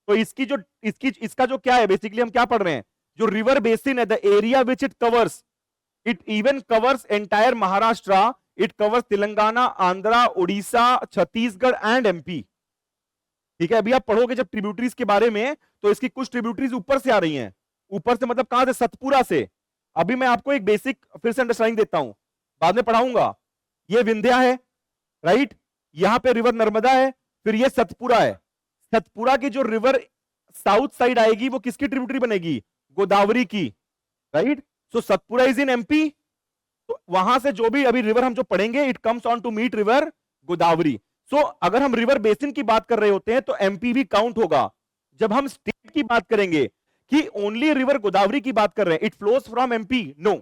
तो इसका जो क्या है, बेसिकली हम क्या पढ़ रहे हैं, जो रिवर बेसिन है, the area which it covers, it even covers entire Maharashtra, it covers Telangana, Andhra, Orissa, Chhattisgarh and MP. ठीक है, अभी आप पढ़ोगे जब ट्रिब्यूटरीज के बारे में, तो इसकी कुछ ट्रिब्यूटरीज ऊपर से आ रही हैं। ऊपर से मतलब कहां से, सतपुरा से। अभी मैं आपको एक बेसिक फिर से अंडरस्टैंडिंग देता हूं, बाद में पढ़ाऊंगा। ये विंध्या है, राइट, यहां पे रिवर नर्मदा है, फिर ये सतपुरा है। सतपुरा की जो रिवर साउथ साइड आएगी वो किसकी ट्रिब्यूटरी बनेगी, गोदावरी की, right. So Satpura is in MP. तो वहां से जो भी अभी रिवर हम जो पढ़ेंगे, it comes on to meet river Godavari. So अगर हम रिवर बेसिन की बात कर रहे होते हैं तो एमपी भी काउंट होगा। जब हम स्टेट की बात करेंगे कि ओनली रिवर गोदावरी की बात कर रहे हैं, it flows from MP, no,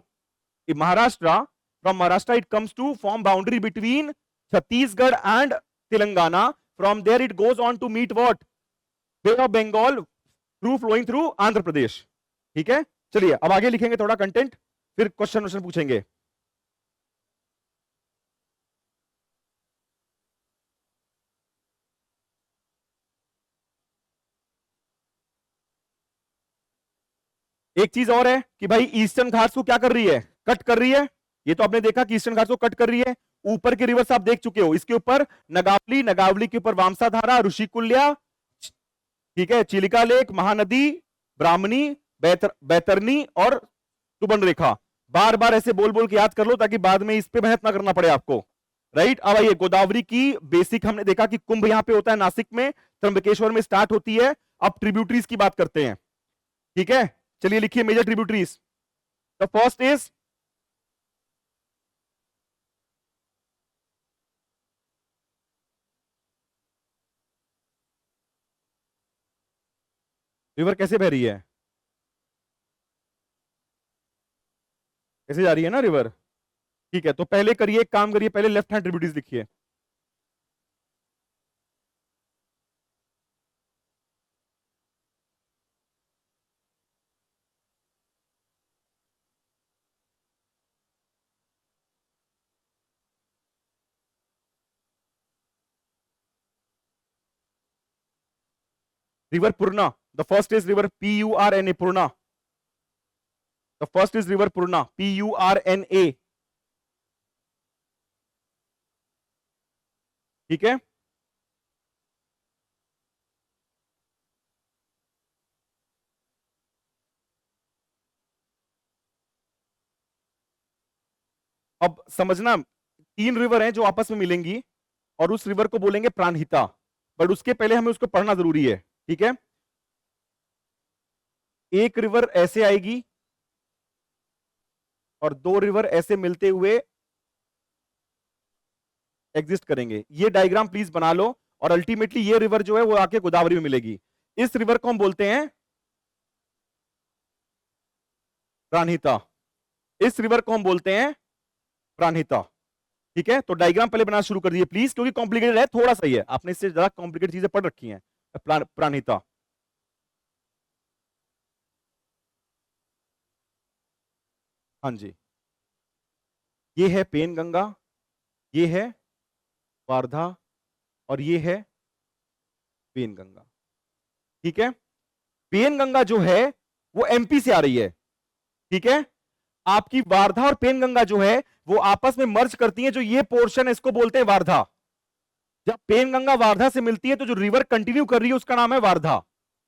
Maharashtra, from Maharashtra it comes to form boundary between Chhattisgarh and Telangana. From there it goes on to meet what, Bay of Bengal, through flowing through Andhra Pradesh. ठीक है, चलिए अब आगे लिखेंगे थोड़ा कंटेंट, फिर क्वेश्चन पूछेंगे। एक चीज और है कि भाई ईस्टर्न घाट्स को क्या कर रही है, कट कर रही है। ये तो आपने देखा कि ईस्टर्न घाट्स को कट कर रही है। ऊपर के रिवर्स आप देख चुके हो, इसके ऊपर नगावली, नगावली के ऊपर वामसाधारा, ऋषिकुल्या, ठीक है, चिलिका लेक, महानदी, ब्राह्मणी, बैतरनी और सुवर्णरेखा। बार बार ऐसे बोल बोल के याद कर लो ताकि बाद में इस पे मेहनत ना करना पड़े आपको, राइट। अब आइए, गोदावरी की बेसिक हमने देखा कि कुंभ यहां पे होता है नासिक में, त्र्यंबकेश्वर में स्टार्ट होती है। अब ट्रिब्यूटरीज की बात करते हैं, ठीक है। चलिए लिखिए major tributaries. The first is river कैसे बह रही है, कैसे जा रही है ना रिवर। ठीक है, तो पहले करिए, एक काम करिए, पहले लेफ्ट हैंड ट्रिब्यूटरीज लिखिए। River Purna, the first is river PURNA, Purna. The first is river Purna, PURNA। ठीक है, अब समझना, 3 रिवर हैं जो आपस में मिलेंगी और उस रिवर को बोलेंगे प्राणहिता, बट उसके पहले हमें उसको पढ़ना जरूरी है, ठीक है। एक रिवर ऐसे आएगी और 2 रिवर ऐसे मिलते हुए एग्जिस्ट करेंगे। ये डायग्राम प्लीज बना लो, और अल्टीमेटली ये रिवर जो है वो आके गोदावरी में मिलेगी। इस रिवर को हम बोलते हैं प्राणहिता, इस रिवर को हम बोलते हैं प्राणहिता। ठीक है, तो डायग्राम पहले बनाना शुरू कर दीजिए प्लीज, क्योंकि कॉम्प्लिकेटेड है, थोड़ा सा ही है, आपने इससे ज्यादा कॉम्प्लिकेटेड चीजें पढ़ रखी हैं। प्राणहिता, हाँ जी, ये है पेनगंगा, ये है वारधा, और ये है पेनगंगा। ठीक है, पेनगंगा जो है वो एमपी से आ रही है, ठीक है। आपकी वारधा और पेनगंगा जो है वो आपस में मर्ज करती हैं, जो ये पोर्शन है इसको बोलते हैं वारधा। जब पेनगंगा वारधा से मिलती है तो जो रिवर कंटिन्यू कर रही है उसका नाम है वारधा,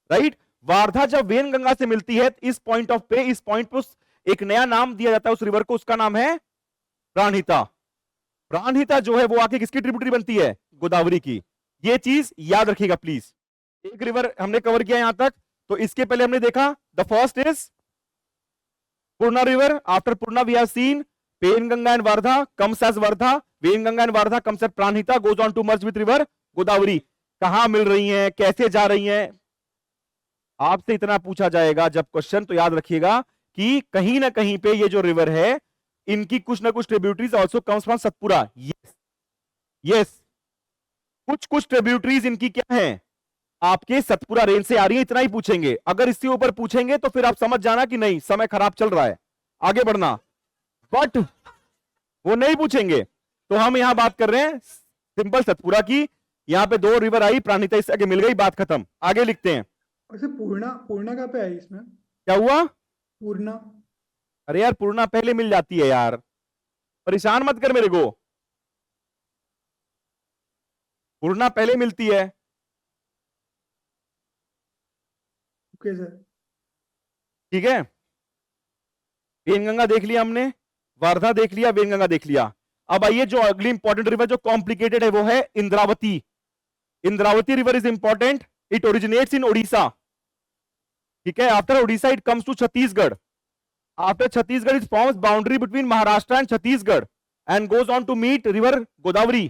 राइट। वारधा जब वेनगंगा से मिलती है, इस पॉइंट पे एक नया नाम दिया जाता है उस रिवर को, उसका नाम है प्राणहिता। प्राणहिता जो है वो आके किसकी ट्रिब्यूटरी बनती है, गोदावरी की। ये चीज याद रखिएगा प्लीज। एक रिवर हमने कवर किया यहां तक, तो इसके पहले हमने देखा the first is Purna river. After Purna, we have seen Penganga and Vardha comes as Vardha. Venganga and Vardha comes as Pranhita, goes on to merge with river Godavari. कहां मिल रही हैं, कैसे जा रही हैं, आपसे इतना पूछा जाएगा जब क्वेश्चन, तो याद रखिएगा कि कहीं ना कहीं पे ये जो रिवर है इनकी कुछ ना कुछ tributaries also comes from Satpura. Yes, कुछ कुछ ट्रिब्यूटरीज इनकी क्या है, आपके सतपुरा रेंज से आ रही है, इतना ही पूछेंगे। अगर इससे ऊपर पूछेंगे तो फिर आप समझ जाना कि नहीं समय खराब चल रहा है, आगे बढ़ना। बट वो नहीं पूछेंगे, तो हम यहां बात कर रहे हैं सिंपल सतपुरा की। यहां पे 2 रिवर आई, प्राणहिता इससे आगे मिल गई, बात खत्म। आगे लिखते हैं। वैसे पूर्णा पूर्णा कहाँ पे आई इसमें? क्या हुआ? पूर्णा अरे यार पूर्णा पहले मिल जाती है यार, परेशान मत कर मेरे को। पूर्णा पहले मिलती है। Okay sir. ठीक है, वेनगंगा देख लिया हमने, वारधा देख लिया, वेनगंगा देख लिया। अब आइए जो अगली इंपॉर्टेंट रिवर जो कॉम्प्लिकेटेड है वो है Indravati. Indravati river is important, it originates in Odisha. ठीक है, after Odisha it comes to Chhattisgarh. After Chhattisgarh it forms boundary between Maharashtra and Chhattisgarh and goes on to meet river Godavari.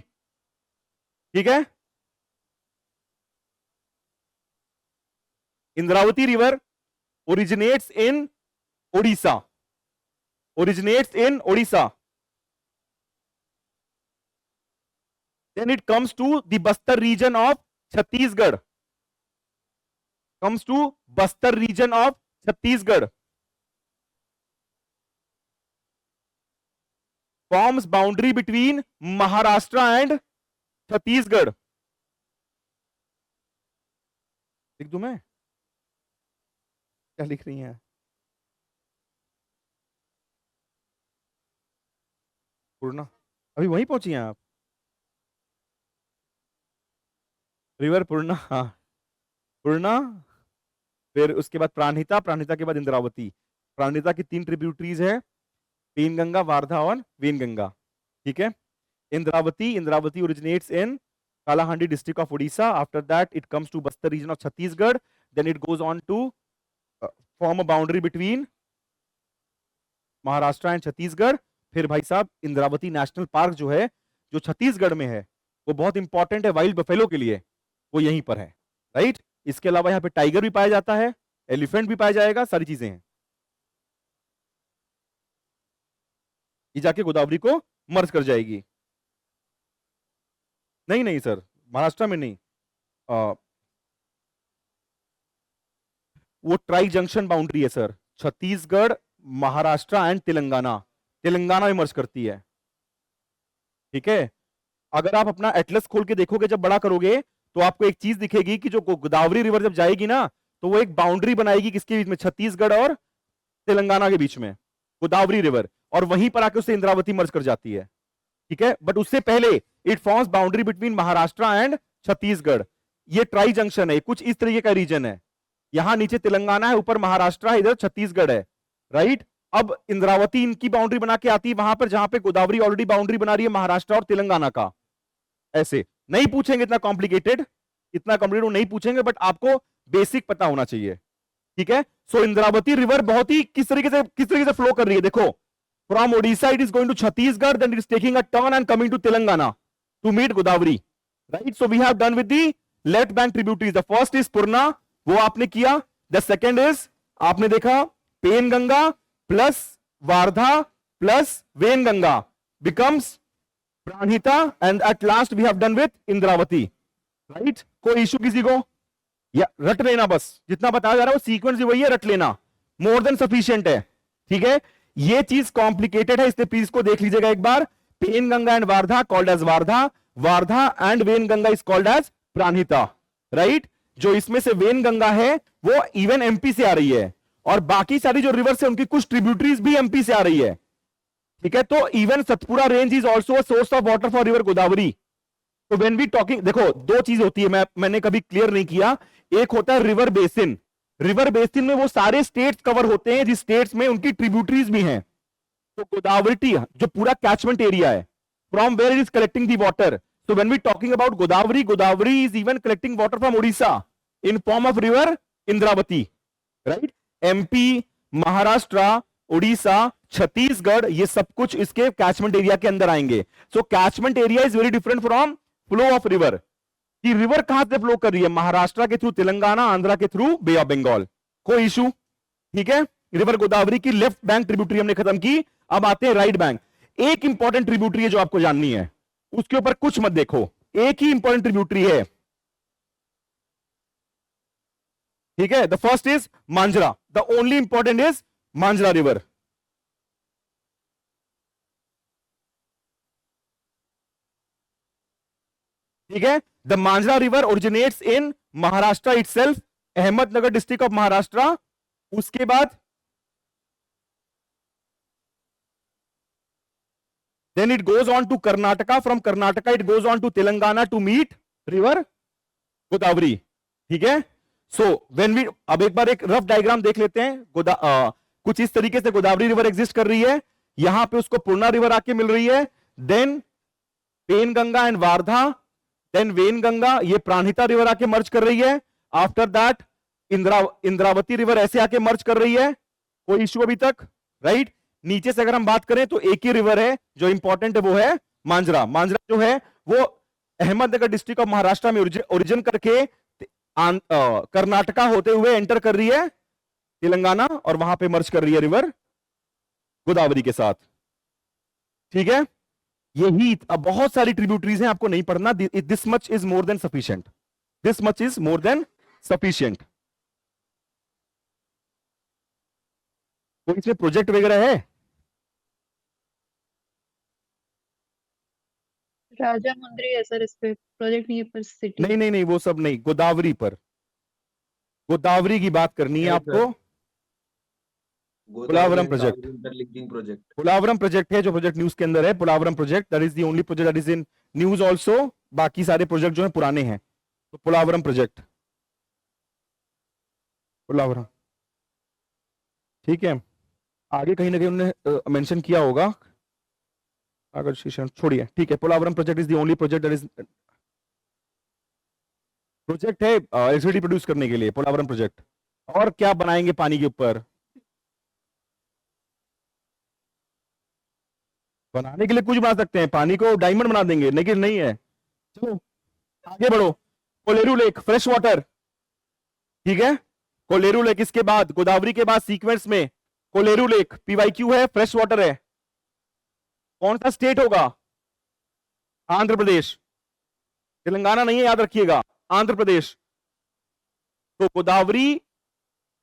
ठीक है, Indravati river originates in Odisha. Originates in Odisha. Then it comes to the Bastar region of Chhattisgarh. Comes to Bastar region of Chhattisgarh. Forms boundary between Maharashtra and Chhattisgarh. लिख दूं मैं? क्या लिख रही हैं? पूर्णा अभी वहीं पहुंची हैं आप? रिवर पूर्णा, हाँ पूर्णा, फिर उसके बाद प्राणहिता, प्राणहिता के बाद इंद्रावती। प्राणहिता की 3 ट्रिब्यूटरीज है, पेनगंगा, वारधा और वेनगंगा। ठीक है, Indravati, Indravati originates in Kalahandi district of Orissa. After that it comes to Bastar region of Chhattisgarh, then it goes on to form a boundary between Maharashtra and Chhattisgarh. फिर भाई साहब इंद्रावती नेशनल पार्क जो है, जो छत्तीसगढ़ में है, वो बहुत इंपॉर्टेंट है वाइल्ड बफेलो के लिए, वो यहीं पर है। राइट, इसके अलावा यहाँ पे टाइगर भी पाया जाता है, एलिफेंट भी पाया जाएगा, सारी चीजें हैं। ये जाके गोदावरी को मर्ज कर जाएगी। नहीं नहीं सर, महाराष्ट्र में नहीं, वो ट्राई जंक्शन बाउंड्री है सर, छत्तीसगढ़, महाराष्ट्र एंड तेलंगाना। तेलंगाना में मर्ज करती है। ठीक है, अगर आप अपना एटलस खोल के देखोगे, जब बड़ा करोगे तो आपको एक चीज दिखेगी कि जो गोदावरी रिवर जब जाएगी ना, तो वो एक बाउंड्री बनाएगी किसके बीच में? छत्तीसगढ़ और तेलंगाना के बीच में गोदावरी रिवर, और वहीं पर आके उससे इंद्रावती मर्ज कर जाती है। ठीक है, बट उससे पहले it forms boundary between Maharashtra and Chhattisgarh. ये ट्राई जंक्शन है, कुछ इस तरीके का रीजन है। यहां नीचे तेलंगाना है, ऊपर महाराष्ट्र है, इधर छत्तीसगढ़ है। राइट, अब इंद्रावती इनकी बाउंड्री बना के आती है वहां पर जहां पे गोदावरी ऑलरेडी बाउंड्री बना रही है महाराष्ट्र और तेलंगाना का। ऐसे नहीं पूछेंगे, इतना कॉम्प्लिकेटेड, इतना कॉम्प्लिकेटेड नहीं पूछेंगे, बट आपको बेसिक पता होना चाहिए। ठीक है, सो इंद्रावती रिवर बहुत ही किस तरीके से फ्लो कर रही है, देखो, from Odisha it is going to Chhattisgarh, then it is taking a turn and coming to Telangana to meet Godavari. Right, so we have done with the left bank tributaries. The first is Purna, वो आपने किया। द सेकेंड इज आपने देखा Penganga plus Wardha plus Wainganga becomes Pranhita, and at last we have done with Indravati. Right, कोई issue किसी को? या रट लेना, बस जितना बताया जा रहा है वो सीक्वेंस वही है, रट लेना, मोर देन सफिशिएंट है। ठीक है, ये चीज कॉम्प्लिकेटेड है, इसलिए प्लीज को देख लीजिएगा एक बार। Penganga and Wardha called as Wardha, Wardha and Wainganga is called as Pranhita. Right, जो इसमें से वेनगंगा है वो इवन एमपी से आ रही है, और बाकी सारी जो रिवर्स है उनकी कुछ ट्रिब्यूटरीज भी एमपी से आ रही है। ठीक है, तो even Satpura range is also a source of water for river Godavari. तो व्हेन वी टॉकिंग, देखो दो चीज होती है, मैंने कभी क्लियर नहीं किया। एक होता है रिवर बेसिन, रिवर बेसिन में वो सारे स्टेट्स कवर होते हैं जिस स्टेट्स में उनकी ट्रिब्यूटरीज भी हैं। तो गोदावरी जो पूरा कैचमेंट एरिया है, from where it is collecting the water. So when we talking about Godavari, Godavari is even collecting water from Odisha in form of river Indravati, right? MP, Maharashtra, Orissa, Chhattisgarh, ये सब कुछ इसके कैचमेंट एरिया के अंदर आएंगे। So catchment area is very different from flow of river. कि river कहां से फ्लो कर रही है? महाराष्ट्र के थ्रू तेलंगाना, आंध्रा के थ्रू बे ऑफ बंगाल, कोई इशू? ठीक है, रिवर गोदावरी की लेफ्ट बैंक ट्रिब्यूटरी हमने खत्म की, अब आते हैं राइट बैंक। एक इंपॉर्टेंट ट्रिब्यूटरी है जो आपको जाननी है, उसके ऊपर कुछ मत देखो, एक ही इंपॉर्टेंट ट्रिब्यूटरी है, ठीक है, the first is Manjara, the only important is Manjara river. ठीक है, the Manjara river originates in Maharashtra itself, Ahmednagar district of Maharashtra. उसके बाद then it goes on to Karnataka, from Karnataka it goes on to Telangana to meet river Godavari. ठीक है, so when we, अब एक बार एक rough diagram देख लेते हैं. कुछ इस तरीके से गोदावरी रिवर एग्जिस्ट कर रही है, यहां पे उसको पूर्णा रिवर आके मिल रही है, then Penganga and Wardha, then Wainganga, ये प्राणहिता रिवर आके मर्ज कर रही है. आफ्टर दैट इंद्रावती रिवर ऐसे आके मर्ज कर रही है. कोई इश्यू अभी तक? राइट. नीचे से अगर हम बात करें तो एक ही रिवर है जो इंपॉर्टेंट है, वो है मांजरा. मांजरा जो है वो अहमदनगर डिस्ट्रिक्ट ऑफ महाराष्ट्र में ओरिजिन करके कर्नाटका होते हुए एंटर कर रही है तेलंगाना, और वहां पे मर्ज कर रही है रिवर गोदावरी के साथ. ठीक है, यही अब बहुत सारी ट्रिब्यूटरीज हैं, आपको नहीं पढ़ना. This much is more than sufficient, this much is more than sufficient. कोई इसमें प्रोजेक्ट वगैरह है? राजा मुंद्री है सर, इस पे प्रोजेक्ट नहीं है, पर सिटी. नहीं नहीं नहीं, वो सब नहीं, गोदावरी पर, गोदावरी की बात करनी है है आपको. Polavaram project, interlinking project. Polavaram project है जो प्रोजेक्ट न्यूज के अंदर है. Polavaram project, that is the only project that is in news also. बाकी सारे प्रोजेक्ट जो है पुराने हैं. तो पोलावरम प्रोजेक्ट, पोलावरम. ठीक है, आगे कहीं ना कहीं उन्होंने मेंशन किया होगा, अगर शीशन छोड़िए. ठीक है, Polavaram project is the only project that is, project है इलेक्ट्रिसिटी प्रोड्यूस करने के लिए, पोलावरम प्रोजेक्ट. और क्या बनाएंगे पानी के ऊपर? बनाने के लिए कुछ बना सकते हैं, पानी को डायमंड बना देंगे, लेकिन नहीं है. चलो आगे बढ़ो. Kolleru lake, fresh water. ठीक है, कोलेरू लेक. इसके बाद गोदावरी के बाद सीक्वेंस में कोलेरू लेक, पीवाईक्यू है, फ्रेश वाटर है. कौन सा स्टेट होगा? आंध्र प्रदेश. तेलंगाना नहीं है, याद रखिएगा, आंध्र प्रदेश. तो गोदावरी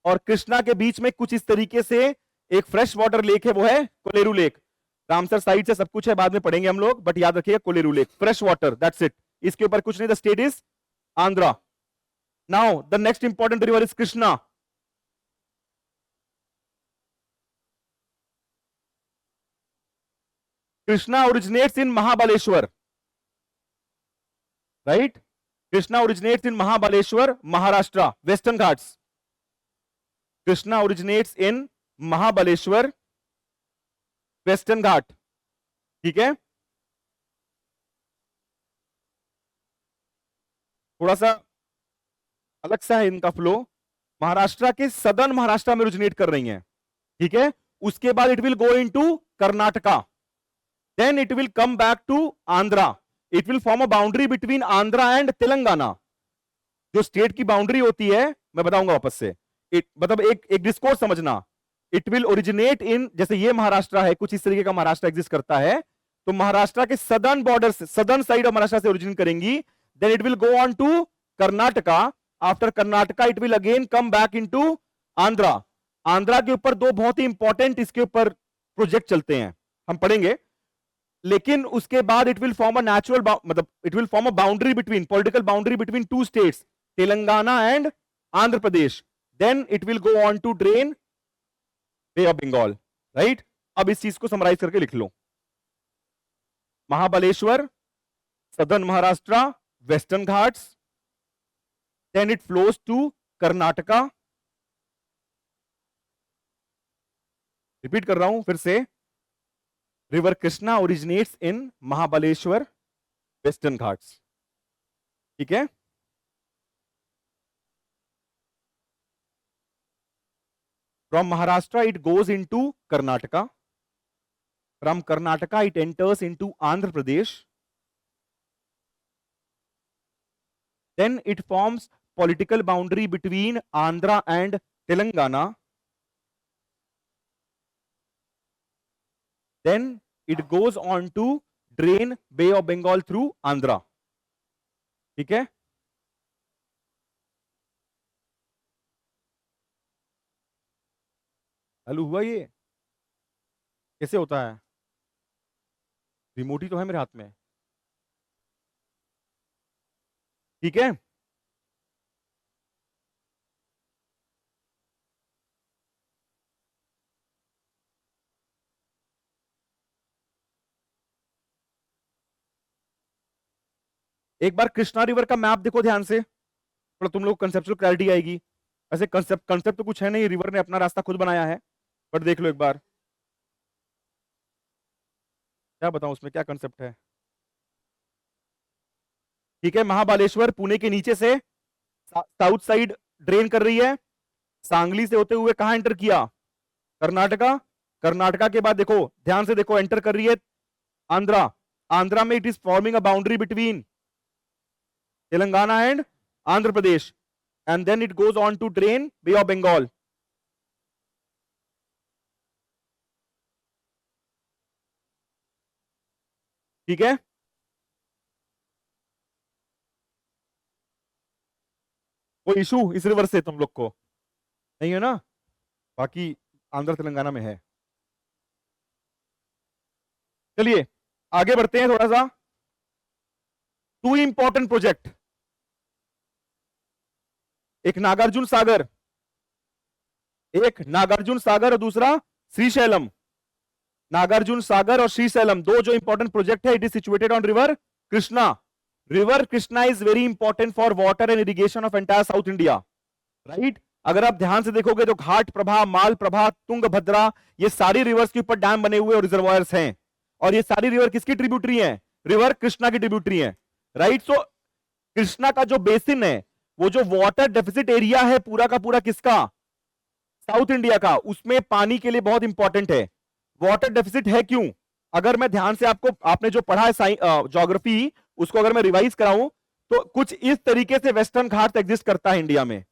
और कृष्णा के बीच में कुछ इस तरीके से एक फ्रेश वाटर लेक है, वो है कोलेरू लेक. रामसर साइड से सब कुछ है, बाद में पढ़ेंगे हम लोग, बट याद रखिएगा Kolleru lake, fresh water, that's it. इसके ऊपर कुछ नहीं. The state is Andhra. Now the next important river is Krishna. Krishna originates in Mahabaleshwar, right? Krishna originates in Mahabaleshwar, Maharashtra, Western Ghats. Krishna originates in Mahabaleshwar, Western Ghat. ठीक है, थोड़ा सा अलग सा है इनका फ्लो. महाराष्ट्र के सदर्न महाराष्ट्र में ओरिजिनेट कर रही हैं. ठीक है, उसके बाद it will go into Karnataka, then it will come back to Andhra. It will form a boundary between Andhra and Telangana. जो स्टेट की बाउंड्री होती है मैं बताऊंगा वापस से. मतलब एक डिस्कोर्स समझना. इट विल ओरिजिनेट इन, जैसे ये महाराष्ट्र है, कुछ इस तरीके का महाराष्ट्र एग्जिस्ट करता है, तो महाराष्ट्र के सदर्न बॉर्डर से, सदर्न साइड ऑफ महाराष्ट्र से ओरिजिन करेंगी. Then it will go on to Karnataka. After Karnataka it will again come back into Andhra. Andhra के ऊपर दो बहुत ही इंपॉर्टेंट इसके ऊपर प्रोजेक्ट चलते हैं, हम पढ़ेंगे. लेकिन उसके बाद it will form a natural, मतलब it will form a boundary between, political boundary between two states, Telangana and Andhra Pradesh. Then it will go on to drain bay of Bengal. Right, अब इस चीज को समराइज करके लिख लो. Mahabaleshwar, southern Maharashtra, Western Ghats, then it flows to Karnataka. Repeat कर रहा हूं फिर से. River Krishna originates in Mahabaleshwar, Western Ghats. ठीक है, from Maharashtra it goes into Karnataka. From Karnataka it enters into Andhra Pradesh. Then it forms political boundary between Andhra and Telangana. Then it goes on to drain Bay of Bengal through Andhra. ठीक है, चालू हुआ ये? कैसे होता है? रिमोट ही तो है मेरे हाथ में। ठीक है, एक बार कृष्णा रिवर का मैप देखो ध्यान से, थोड़ा तुम लोग कंसेप्चुअल क्लैरिटी आएगी। ऐसे कंसेप्ट तो कुछ है नहीं, रिवर ने अपना रास्ता खुद बनाया है, बट देख लो एक बार, क्या बताऊं उसमें क्या कंसेप्ट है। ठीक है, महाबालेश्वर पुणे के नीचे से साउथ साइड ड्रेन कर रही है, सांगली से होते हुए कहां एंटर किया? कर्नाटका। कर्नाटका के बाद देखो ध्यान से देखो, एंटर कर रही है आंध्रा। आंध्रा में it is forming a boundary between Telangana and Andhra Pradesh, and then it goes on to drain bay of Bengal. ठीक है, कोई इशू इस रिवर से तुम लोग को नहीं है ना? बाकी आंध्र तेलंगाना में है। चलिए आगे बढ़ते हैं थोड़ा सा। टू इंपॉर्टेंट प्रोजेक्ट, एक नागार्जुन सागर, एक नागार्जुन सागर और दूसरा श्रीशैलम। नागार्जुन सागर और श्रीशैलम दो जो इंपॉर्टेंट प्रोजेक्ट है, it is situated on river Krishna. River Krishna is very important for water and irrigation of entire south India, right? अगर आप ध्यान से देखोगे तो घाट प्रभा, माल प्रभा, तुंगभद्रा, ये सारी रिवर्स के ऊपर डैम बने हुए और रिजर्वायर्स हैं, और ये सारी रिवर किसकी ट्रिब्यूटरी हैं? रिवर कृष्णा की ट्रिब्यूटरी हैं, राइट? सो कृष्णा का जो बेसिन है, वो जो वाटर डेफिसिट एरिया है पूरा का पूरा किसका? साउथ इंडिया का, उसमें पानी के लिए बहुत इंपॉर्टेंट है। वाटर डेफिसिट है क्यों? अगर मैं ध्यान से आपको, आपने जो पढ़ा है ज्योग्राफी, उसको अगर मैं रिवाइज कराऊं तो कुछ इस तरीके से वेस्टर्न घाट एग्जिस्ट करता है इंडिया में।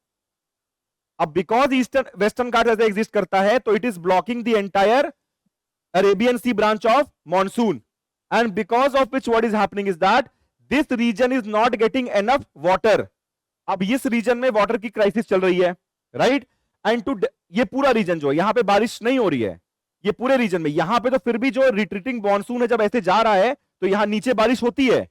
अब बिकॉज ईस्टर्न वेस्टर्न घाट ऐसे एग्जिस्ट करता है तो it is blocking the entire Arabian sea branch of monsoon, and because of which what is happening is that this region is not getting enough water. अब इस reason में water की crisis चल रही है, राइट? एंड टू ये पूरा reason जो है, यहां पे बारिश नहीं हो रही है, ये पूरे रीजन में, यहां पे तो फिर भी जो रिट्रीटिंग मॉनसून है जब ऐसे जा रहा है तो यहां नीचे बारिश होती है,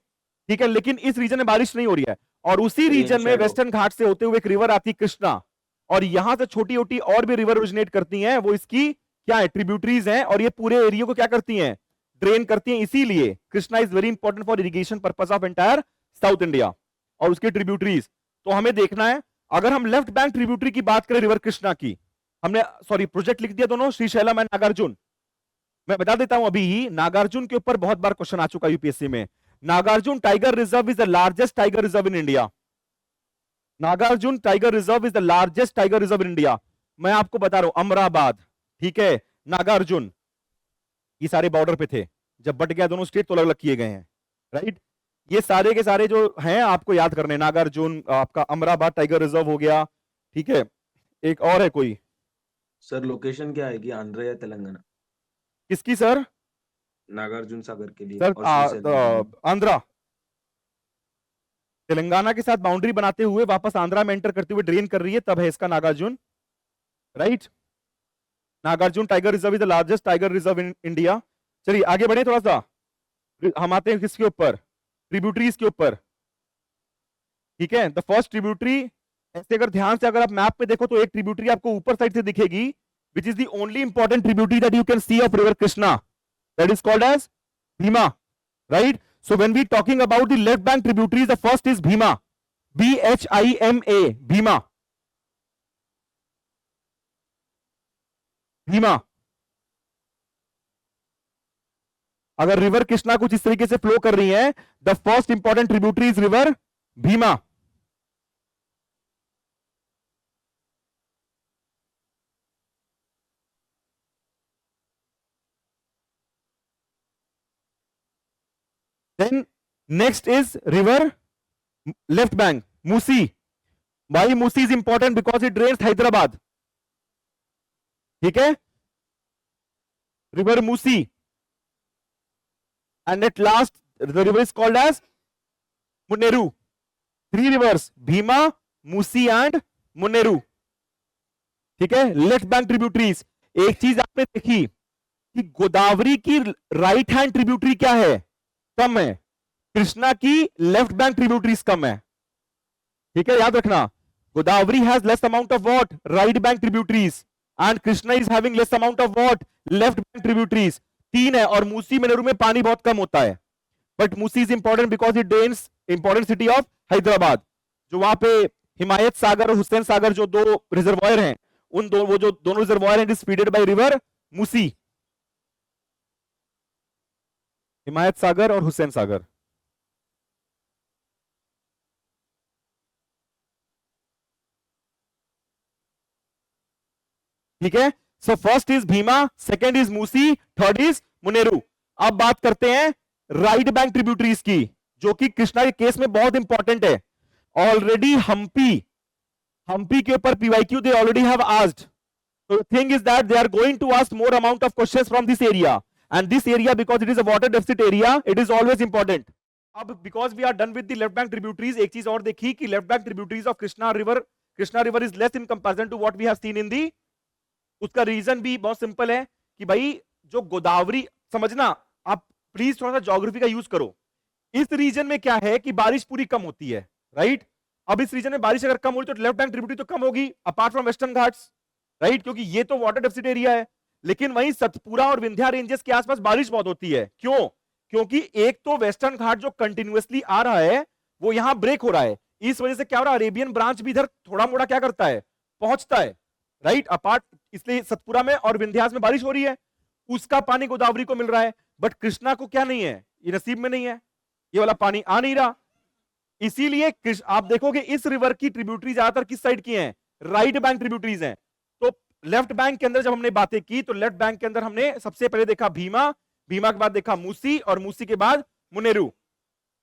ठीक है, लेकिन इस रीजन में बारिश नहीं हो रही है। और उसी रीजन में वेस्टर्न घाट से होते हुए एक रिवर आती है कृष्णा, और यहां से छोटी छोटी और भी रिवर ओरिजिनेट करती हैं, वो इसकी क्या है? ट्रिब्यूटरीज हैं, और ये पूरे एरिया को क्या करती हैं? ड्रेन करती हैं। इसीलिए Krishna is very important for irrigation purpose of entire south India और उसके ट्रिब्यूटरीज। तो हमें देखना है, अगर हम लेफ्ट बैंक ट्रिब्यूटरी की बात करें रिवर कृष्णा की, हमने सॉरी प्रोजेक्ट लिख दिया दोनों, श्रीशैलम एंड नागार्जुन। मैं बता देता हूं अभी ही, नागार्जुन के ऊपर बहुत बार क्वेश्चन आ चुका यूपीएससी में। Nagarjun tiger reserve is the largest tiger reserve in India. Nagarjun tiger reserve is the largest tiger reserve in India. मैं आपको बता रहा हूं, अमराबाद, ठीक है, नागार्जुन, ये सारे बॉर्डर पे थे, जब बट गया दोनों स्टेट तो अलग अलग किए गए हैं, राइट? ये सारे के सारे जो हैं आपको याद करने, नागार्जुन, आपका अमराबाद टाइगर रिजर्व हो गया, ठीक है, एक और है कोई, सर लोकेशन क्या आएगी, आंध्र या तेलंगाना? किसकी सर? नागार्जुन सागर के लिए सर और श्रीशैलम। आंध्रा, तेलंगाना के साथ बाउंड्री बनाते हुए वापस आंध्रा में एंटर करते हुए ड्रेन कर रही है, तब है इसका Nagarjun, right? Nagarjun tiger reserve is the largest tiger reserve in India. चलिए आगे बढ़े थोड़ा सा, हम आते हैं किसके ऊपर? ट्रिब्यूटरीज के ऊपर, ठीक है। द फर्स्ट ट्रिब्यूटरी, ऐसे अगर ध्यान से अगर आप मैप पे देखो तो एक ट्रिब्यूटरी आपको ऊपर साइड से दिखेगी, which is the only important tributary that you can see of river Krishna, that is called as Bhima, right? So when we talking about the left bank tributaries, the first is Bhima, B-H-I-M-A, Bhima, Bhima. अगर river Krishna कुछ इस तरीके से flow कर रही है, the first important tributary is river Bhima. Then next is river left bank, Musi. Why Musi is important? Because it drains Hyderabad. ठीक है, river Musi, and at last the river is called as Muneru. Three rivers, Bhima, Musi and Muneru. ठीक है, left bank tributaries. एक चीज आपने देखी कि गोदावरी की राइट हैंड ट्रिब्यूटरी क्या है, कम है, कृष्णा की लेफ्ट बैंक ट्रिब्यूटरीज कम है। ठीक है, याद रखना, Godavari has less amount of what, right bank tributaries, and Krishna is having less amount of what, left bank tributaries. 3 है, और मूसी मेनरू में पानी बहुत कम होता है, but Musi is important because it drains important city of Hyderabad. जो वहां पे हिमायत सागर और हुसैन सागर जो 2 रिजर्वायर हैं, उन दो वो जो दोनों रिजर्वायर हैं, is feeded by river Musi, Himayat Sagar और हुसैन सागर। ठीक है, so first is Bhima, second is Musi, third is Munneru. अब बात करते हैं राइट बैंक ट्रिब्यूटरीज की, जो कि कृष्णा के केस में बहुत इंपॉर्टेंट है। ऑलरेडी हम्पी के ऊपर PYQ they already have asked, so the thing is that they are going to ask more amount of questions from this area, and this area, because it is a water deficit area, it is always important. अब because we are done with the left bank tributaries, एक चीज और देखी कि left bank tributaries of Krishna river is less in comparison to what we have seen in the, उसका reason भी बहुत simple है कि भाई जो गोदावरी, समझना आप प्लीज थोड़ा सा ज्योग्राफी का यूज करो। इस रीजन में क्या है कि बारिश पूरी कम होती है, राइट। अब इस रीजन में बारिश अगर कम होगी तो लेफ्ट बैंक ट्रिब्यूटरी तो कम होगी, apart from western Ghats, right, क्योंकि ये तो वाटर डेफिसिट एरिया है। लेकिन वहीं सतपुरा और विंध्या रेंजेस के आसपास बारिश बहुत होती है, क्यों? क्योंकि एक तो वेस्टर्न घाट जो कंटिन्यूअसली आ रहा है वो यहां ब्रेक हो रहा है, इस वजह से क्या हो रहा है, अरेबियन ब्रांच भी इधर थोड़ा मोड़ा क्या करता है, पहुंचता है, राइट, अपार्ट, इसलिए सतपुरा में और विंध्यास में बारिश हो रही है, उसका पानी गोदावरी को मिल रहा है, बट कृष्णा को क्या नहीं है, ये नसीब में नहीं है, ये वाला पानी आ नहीं रहा। इसीलिए आप देखोगे इस रिवर की ट्रिब्यूटरी ज्यादातर किस साइड की हैं, राइट बैंक ट्रिब्यूटरीज हैं। तो लेफ्ट बैंक के अंदर जब हमने बातें की तो लेफ्ट बैंक के अंदर हमने सबसे पहले देखा भीमा, भीमा के बाद देखा मूसी, और मूसी के बाद मुनेरू।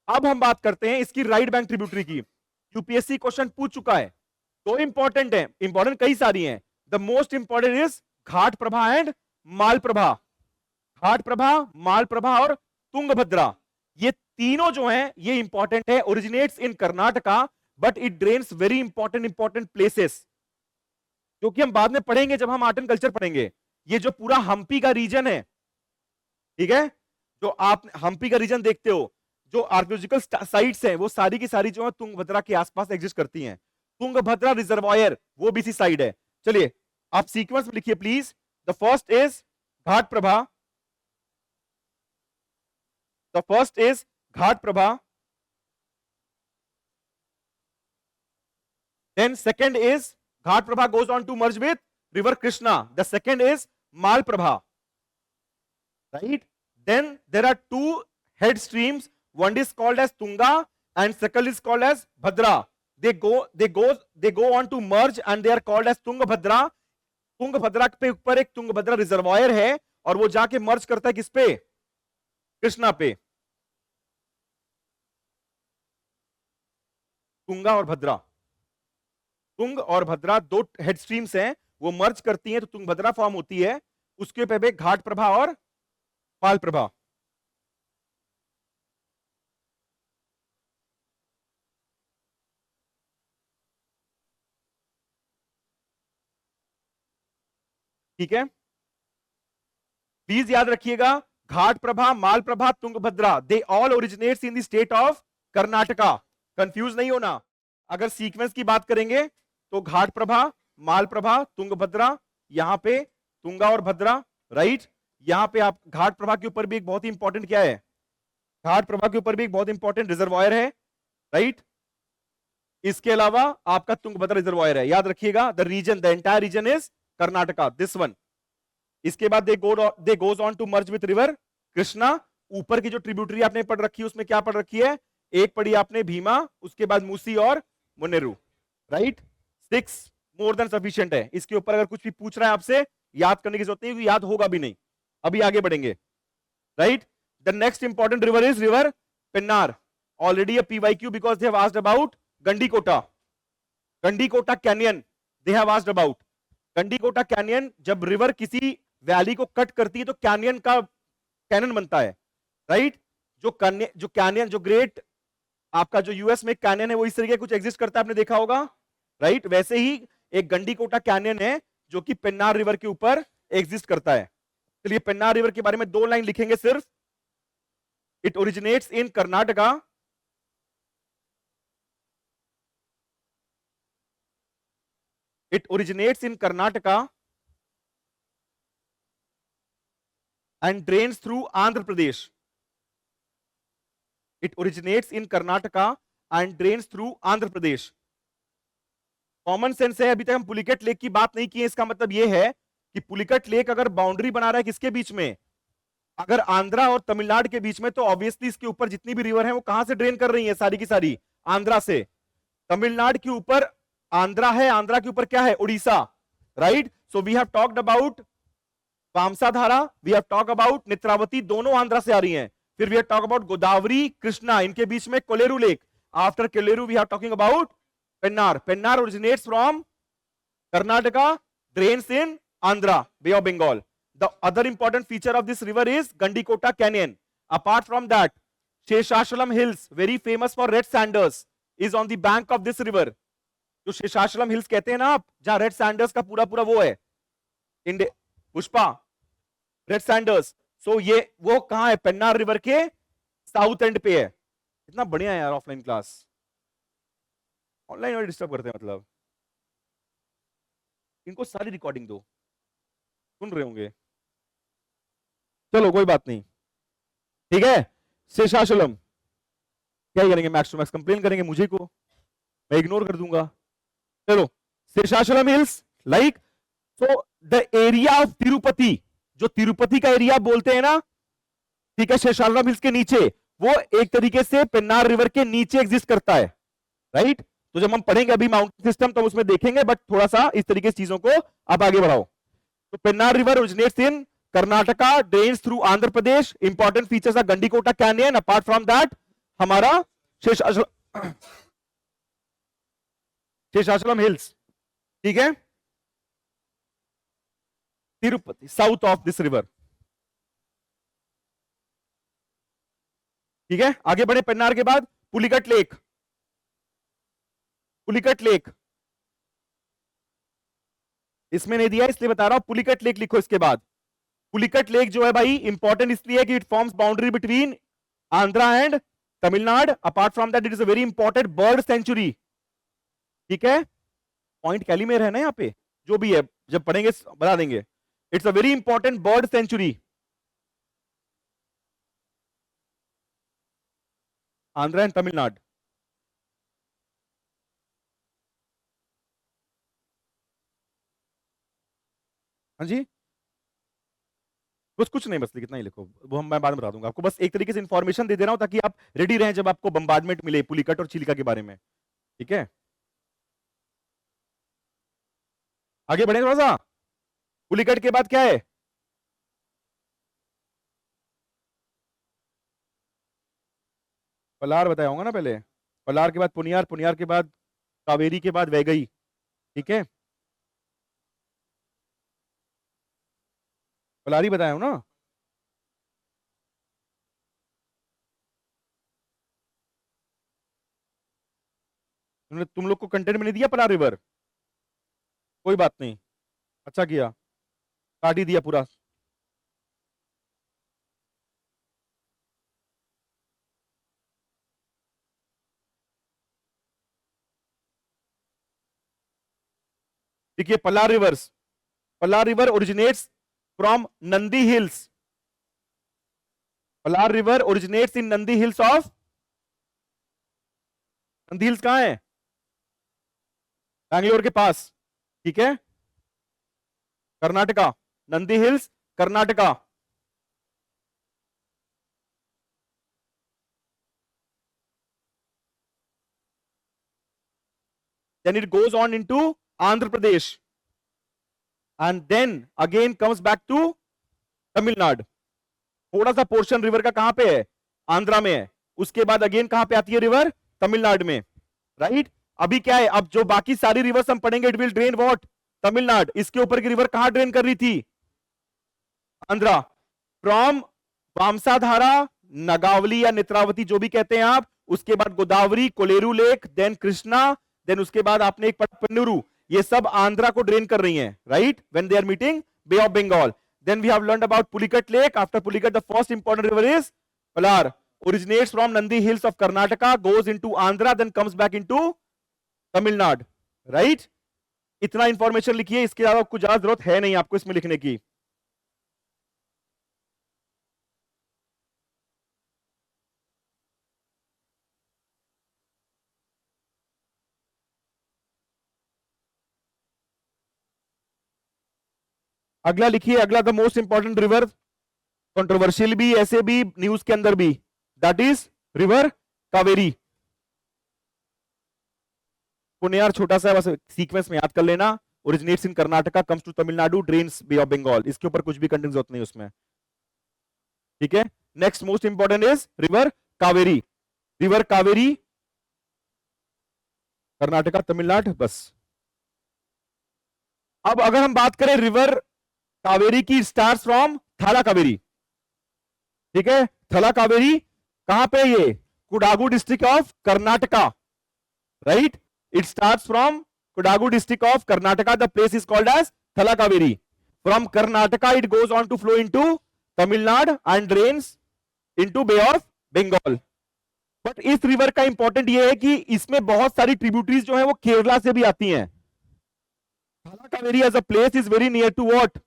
अब हम बात करते हैं इसकी राइट बैंक ट्रिब्यूटरी की। यूपीएससी क्वेश्चन पूछ चुका है, तो इंपॉर्टेंट है, इंपॉर्टेंट कई सारी हैं, the most important is Ghataprabha and Malaprabha. Ghataprabha, Malaprabha और तुंगभद्रा, ये तीनों जो हैं ये इंपॉर्टेंट है, originates in Karnataka but it drains very important places, जो कि हम बाद में पढ़ेंगे जब हम आर्ट एंड कल्चर पढ़ेंगे। ये जो पूरा हम्पी का रीजन है, ठीक है, जो आप हम्पी का रीजन देखते हो, जो आर्कियोलॉजिकल साइट्स हैं वो सारी की सारी जो है तुंगभद्रा के आसपास एग्जिस्ट करती हैं। तुंगभद्रा रिजर्वायर वो भी इसी साइड है। चलिए आप सीक्वेंस में लिखिए please. The first is Ghat Prabha, the first is Ghat Prabha, then second is Ghat Prabha goes on to merge with river Krishna, the second is Mal Prabha, right? Then there are 2 head streams, one is called as Tunga and second is called as Bhadra. They go on to merge and they are called as Tungabhadra. Tungabhadra पे ऊपर एक Tungabhadra reservoir है और वो जाके मर्ज करता है किस पे, कृष्णा पे। तुंगा और भद्रा, तुंग और भद्रा 2 हेड स्ट्रीम्स हैं, वो मर्ज करती हैं तो तुंगभद्रा फॉर्म होती है, उसके पे घाट प्रभा और माल प्रभा। ठीक है, प्लीज याद रखिएगा, Ghataprabha, Malaprabha, Tungabhadra, they all originates in the state of Karnataka. Confuse नहीं होना। अगर सीक्वेंस की बात करेंगे तो घाट प्रभा, माल प्रभा, तुंगभद्रा, यहां पे तुंगा और भद्रा, राइट। यहां पे आप घाट प्रभा के ऊपर भी एक बहुत ही इंपॉर्टेंट क्या है, घाट प्रभा के ऊपर भी एक बहुत इंपॉर्टेंट रिजर्वायर है, राइट। इसके अलावा आपका तुंगभद्रा रिजर्वायर है, याद रखिएगा। The region, the entire region is Karnataka, this one. इसके बाद they goes on to merge with river Krishna. ऊपर की जो ट्रिब्यूटरी आपने पढ़ रखी है उसमें क्या पढ़ रखी है, एक पढ़ी आपने भीमा, उसके बाद मूसी और मुनेरू, राइट। 6 मोर देन सफिशिएंट है। इसके ऊपर अगर कुछ भी पूछ रहा है आपसे, याद करने की जरूरत नहीं, याद होगा भी नहीं। अभी आगे बढ़ेंगे, right. The next important river is river Pennar. Already a PYQ because they have asked about Gandikota, Gandikota canyon they have asked about. Gandikota canyon, जब रिवर किसी वैली को कट करती है तो कैनियन का कैनियन बनता है, राइट। जो कैनियन, जो ग्रेट आपका जो यूएस में कैनियन है वो इस तरीके कुछ एग्जिस्ट करता है, आपने देखा होगा, राइट। वैसे ही एक गंडीकोटा कैनियन है जो कि पेन्नार रिवर के ऊपर एग्जिस्ट करता है। चलिए पेन्नार रिवर के बारे में 2 लाइन लिखेंगे सिर्फ। It originates in Karnataka and drains through Andhra Pradesh. It originates in Karnataka and drains through Andhra Pradesh. Common sense है, अभी तक हम पुलिकट लेक की बात नहीं की है। इसका मतलब यह है कि पुलिकट लेक अगर बाउंड्री बना रहा है किसके बीच में, अगर आंध्रा और तमिलनाडु के बीच में, तो ऑब्वियसली इसके ऊपर जितनी भी रिवर है वो कहां से ड्रेन कर रही है, सारी की सारी आंध्रा से। तमिलनाडु के ऊपर आंध्रा है, आंध्रा के ऊपर क्या है, Orissa, right. So we have talked about Vamsadhara, we have talk about Netravati, दोनों आंध्रा से आ रही हैं। फिर we have talk about Godavari, Krishna, इनके बीच में Kolleru lake. After Kolleru we have talking about Pennar. Pennar originates from Karnataka, drains in Andhra, bay of Bengal. The other important feature of this river is Gandikota Canyon. Apart from that, Sheshachalam Hills, very famous for red sanders, is on the bank of this river. जो Seshachalam hills कहते हैं ना आप, जहां red Sanders का पूरा पूरा वो है, पुष्पा, रेड सैंडर्स। सो ये वो कहां है, पेन्नार रिवर के साउथ एंड पे है। इतना बढ़िया है यार ऑफलाइन क्लास, ऑनलाइन और डिस्टर्ब करते हैं, मतलब इनको सारी रिकॉर्डिंग दो, सुन रहे होंगे। चलो कोई बात नहीं, ठीक है। शेषाचलम क्या करेंगे, मैक्स टू मैक्स कंप्लेन करेंगे मुझे को, मैं इग्नोर कर दूंगा। चलो Seshachalam hills, like so the area of Tirupati, जो तिरुपति का एरिया बोलते हैं ना, ठीक है, शेषाचलम हिल्स के नीचे, वो एक तरीके से पेन्नार रिवर के नीचे एग्जिस्ट करता है, राइट। तो जब हम पढ़ेंगे अभी माउंटेन सिस्टम तो उसमें देखेंगे, बट थोड़ा सा इस तरीके से चीजों को आप आगे बढ़ाओ। तो Pennar river originates in Karnataka, drains through Andhra Pradesh. Important features are Gandikota canyon. Apart from that हमारा शेषाचलम हिल्स, ठीक है, Tirupati south of this river, ठीक है। आगे बढ़े, पेन्नार के बाद पुलिकट लेक। पुलिकट लेक इसमें नहीं दिया इसलिए बता रहा हूं, पुलिकट लेक लिखो इसके बाद। पुलिकट लेक जो है भाई इंपॉर्टेंट इसलिए है कि it forms boundary between Andhra and Tamil Nadu. Apart from that it is a very important bird sanctuary, ठीक है। पॉइंट कैलीमेर है ना यहाँ पे, जो भी है जब पढ़ेंगे बता देंगे। It's a very important bird sanctuary, Andhra and Tamil Nadu. हाँ जी, कुछ नहीं, बस कितना ही लिखो, वो मैं बाद में बता दूंगा आपको। बस एक तरीके से इंफॉर्मेशन दे दे रहा हूं ताकि आप रेडी रहें जब आपको बम्बार्डमेंट मिले पुलिकट और चिलिका के बारे में, ठीक है। आगे बढ़े थोड़ा सा। पुलिकट के बाद क्या है, पलार बताया होगा ना पहले। पलार के बाद पुनियार, पुनियार के बाद कावेरी के बाद वैगई, ठीक है। पलारी बताया हूं ना। तुम लोग को कंटेंट में नहीं दिया पलार रिवर, कोई बात नहीं, अच्छा किया, काट ही दिया पूरा। देखिए Palar reverse, Palar river originates from Nandi hills. Palar river originates in Nandi hills of, Nandi hills कहां है, बैंगलोर के पास, ठीक है, Karnataka. Nandi hills Karnataka. then it goes on into Andhra Pradesh and then again comes back to Tamil Nadu. थोड़ा सा पोर्शन रिवर का कहां पे है, आंध्रा में है, उसके बाद अगेन कहां पे आती है रिवर, तमिलनाडु में, राइट। अभी क्या है, अब जो बाकी सारी रिवर्स हम पढ़ेंगे, it will drain what, Tamil Nadu. इसके ऊपर की रिवर कहां ड्रेन कर रही थी, आंध्रा। फ्रॉम वामसाधारा, नगावली या नेत्रावती जो भी कहते हैं आप, उसके बाद Godavari, Kolleru lake, then Krishna, then उसके बाद आपने एक पन्नूरू, ये सब आंध्रा को ड्रेन कर रही हैं, right, when they are meeting Bay of Bengal. Then we have learned about Pulicat Lake. After Pulicat, the first important river is Palar. Originates from Nandi Hills of Karnataka, goes into Andhra, then comes back into Tamil Nadu. Right? इतना information लिखिए, इसके अलावा कुछ ज्यादा जरूरत है नहीं आपको इसमें लिखने की. अगला लिखिए, अगला the most important river, controversial भी, ऐसे भी, न्यूज के अंदर भी, दैट इज रिवर कावेरी. पुण्यार छोटा सा बस सीक्वेंस में याद कर लेना. Originates in Karnataka, comes to Tamil Nadu, drains bay of Bengal. इसके ऊपर कुछ भी कंटेंट जरूरत नहीं उसमें. ठीक है. Next most important is river Kaveri. River Kaveri Karnataka, Tamil Nadu, बस. अब अगर हम बात करें रिवर कावेरी की, स्टार्ट फ्रॉम थाला कावेरी. ठीक है. थला कावेरी कहां पे? ये Kodagu district of Karnataka. Right. It starts from Kodagu district of Karnataka. The place is called as Thala Kaveri. From Karnataka it goes on to flow into Tamil Nadu and drains into bay of Bengal. But इस रिवर का इंपॉर्टेंट ये है कि इसमें बहुत सारी ट्रिब्यूटरीज जो है वो केरला से भी आती हैं. Thala Kaveri as a place is very near to what?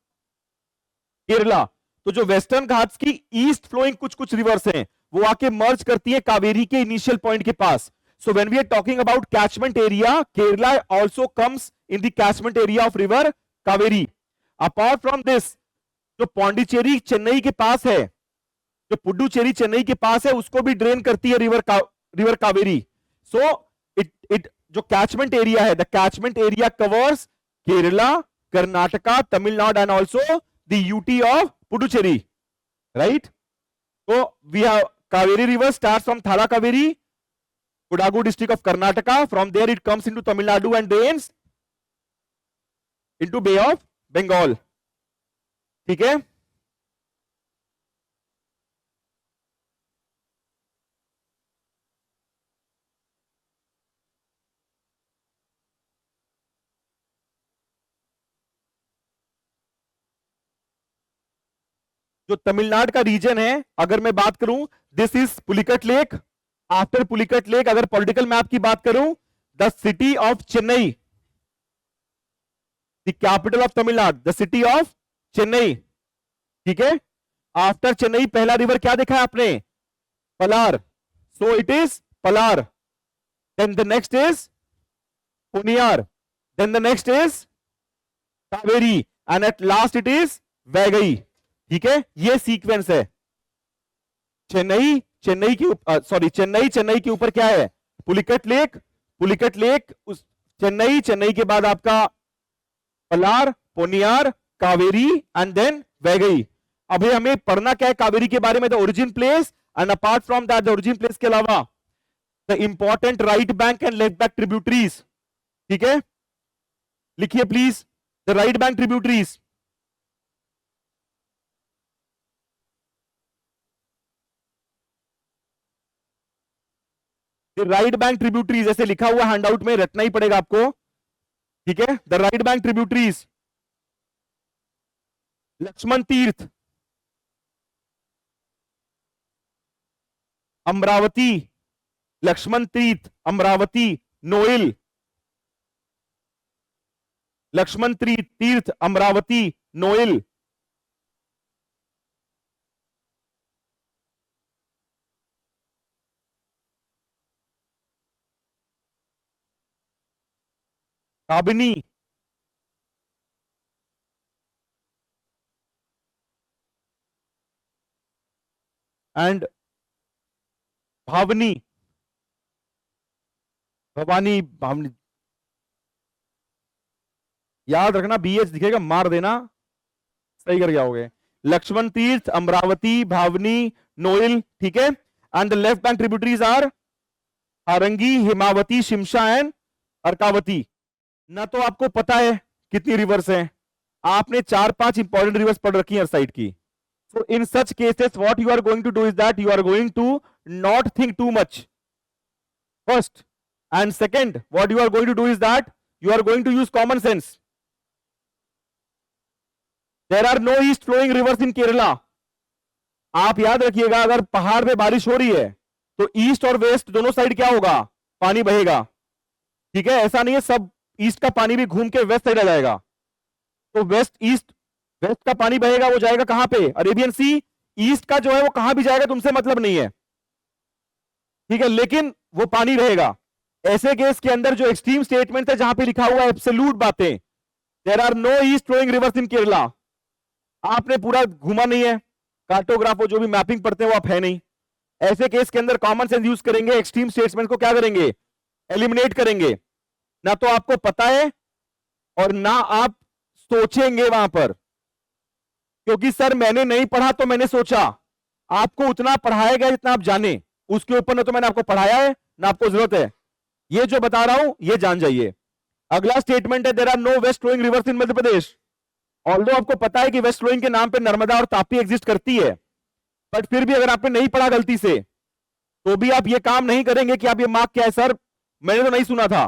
Kerala. तो जो वेस्टर्न घाट्स की ईस्ट फ्लोइंग कुछ कुछ रिवर्स हैं वो आके मर्ज करती है कावेरी के इनिशियल पॉइंट के पास. So when we are talking about catchment area, Kerala also comes in the catchment area of river Kaveri. Apart from this, जो पौंडीचेरी चेन्नई के पास है, जो पुडुचेरी चेन्नई के पास है, उसको भी ड्रेन करती है रिवर कावेरी. सो इट जो कैचमेंट एरिया है, the catchment area covers Kerala, Karnataka, Tamil Nadu and also the UT of Puducherry, right? So we have Kaveri river starts from Thala Kaveri, Kudagu district of Karnataka. From there it comes into Tamil Nadu and drains into Bay of Bengal. ठीक है. जो तमिलनाडु का reason है, अगर मैं बात करूं, this is Pulicat lake. After Pulicat lake अगर पॉलिटिकल मैप की बात करूं, the city of Chennai, the capital of Tamil Nadu, the city of Chennai. ठीक है. आफ्टर चेन्नई पहला रिवर क्या देखा है आपने? Palar. So it is Palar. Then the next is Ponnaiyar. Then the next is Kaveri and at last it is Vaigai. ठीक है. ये सीक्वेंस है. चेन्नई के ऊपर क्या है? पुलिकट लेक. पुलिकट लेक उस चेन्नई के बाद आपका पलार, पोनियार, कावेरी एंड देन वैगई. अभी हमें पढ़ना क्या है कावेरी के बारे में? The origin place and apart from that, the origin place के अलावा the important right bank and left bank tributaries. ठीक है. लिखिए please, the right bank tributaries. Right bank tributaries ऐसे लिखा हुआ हैंडआउट में, रटना ही पड़ेगा आपको. ठीक है. The right bank tributaries, Lakshman Teertha, Amaravati, Lakshman Teertha, Amaravati, Noyyal, Lakshman Teertha, Amaravati, Noyyal. Kabini, and Bhavani, Bhavani, Bhavani. याद रखना, बीएच दिखेगा मार देना, सही कर जाओगे. लक्ष्मण तीर्थ, अमरावती, भावनी, नोएल. ठीक है. And the left bank tributaries are Harangi, Hemavati, Shimsha and Arkavati. ना तो आपको पता है कितनी रिवर्स हैं, आपने 4-5 इंपॉर्टेंट रिवर्स पढ़ रखी है साइड की. So in such cases what you are going to do is that you are going to not think too much first, and second what you are going to do is that you are going to use common sense. There are no east flowing rivers in Kerala. आप याद रखिएगा, अगर पहाड़ पे बारिश हो रही है तो ईस्ट और वेस्ट दोनों साइड क्या होगा, पानी बहेगा। ठीक है, ऐसा नहीं है सब ईस्ट का पानी भी घूम के वेस्ट साइड आ जाएगा। तो वेस्ट का पानी बहेगा, वो जाएगा कहां पे, अरेबियन सी। ईस्ट का जो है वो कहां भी जाएगा, तुमसे मतलब नहीं है। ठीक है, लेकिन वो पानी रहेगा। ऐसे केस के अंदर जो एक्सट्रीम स्टेटमेंट है जहां पे लिखा हुआ है एब्सोल्यूट बातें, there are no east flowing rivers in Kerala, आपने पूरा घूमा नहीं है, कार्टोग्राफ जो भी मैपिंग पढ़ते हैं वो आप है नहीं। ऐसे केस के अंदर कॉमन सेंस यूज करेंगे, एक्सट्रीम स्टेटमेंट को क्या करेंगे, एलिमिनेट करेंगे। ना तो आपको पता है और ना आप सोचेंगे वहां पर, क्योंकि सर मैंने नहीं पढ़ा तो मैंने सोचा। आपको उतना पढ़ाया गया जितना आप जाने, उसके ऊपर ना तो मैंने आपको पढ़ाया है ना आपको जरूरत है। ये जो बता रहा हूं ये जान जाइए। अगला स्टेटमेंट है, there are no west flowing rivers in Madhya Pradesh. Although आपको पता है कि वेस्ट फ्लोइंग के नाम पे नर्मदा और तापी एग्जिस्ट करती है, बट फिर भी अगर आपने नहीं पढ़ा गलती से तो भी आप ये काम नहीं करेंगे कि आप ये मार्क क्या है सर मैंने तो नहीं सुना था।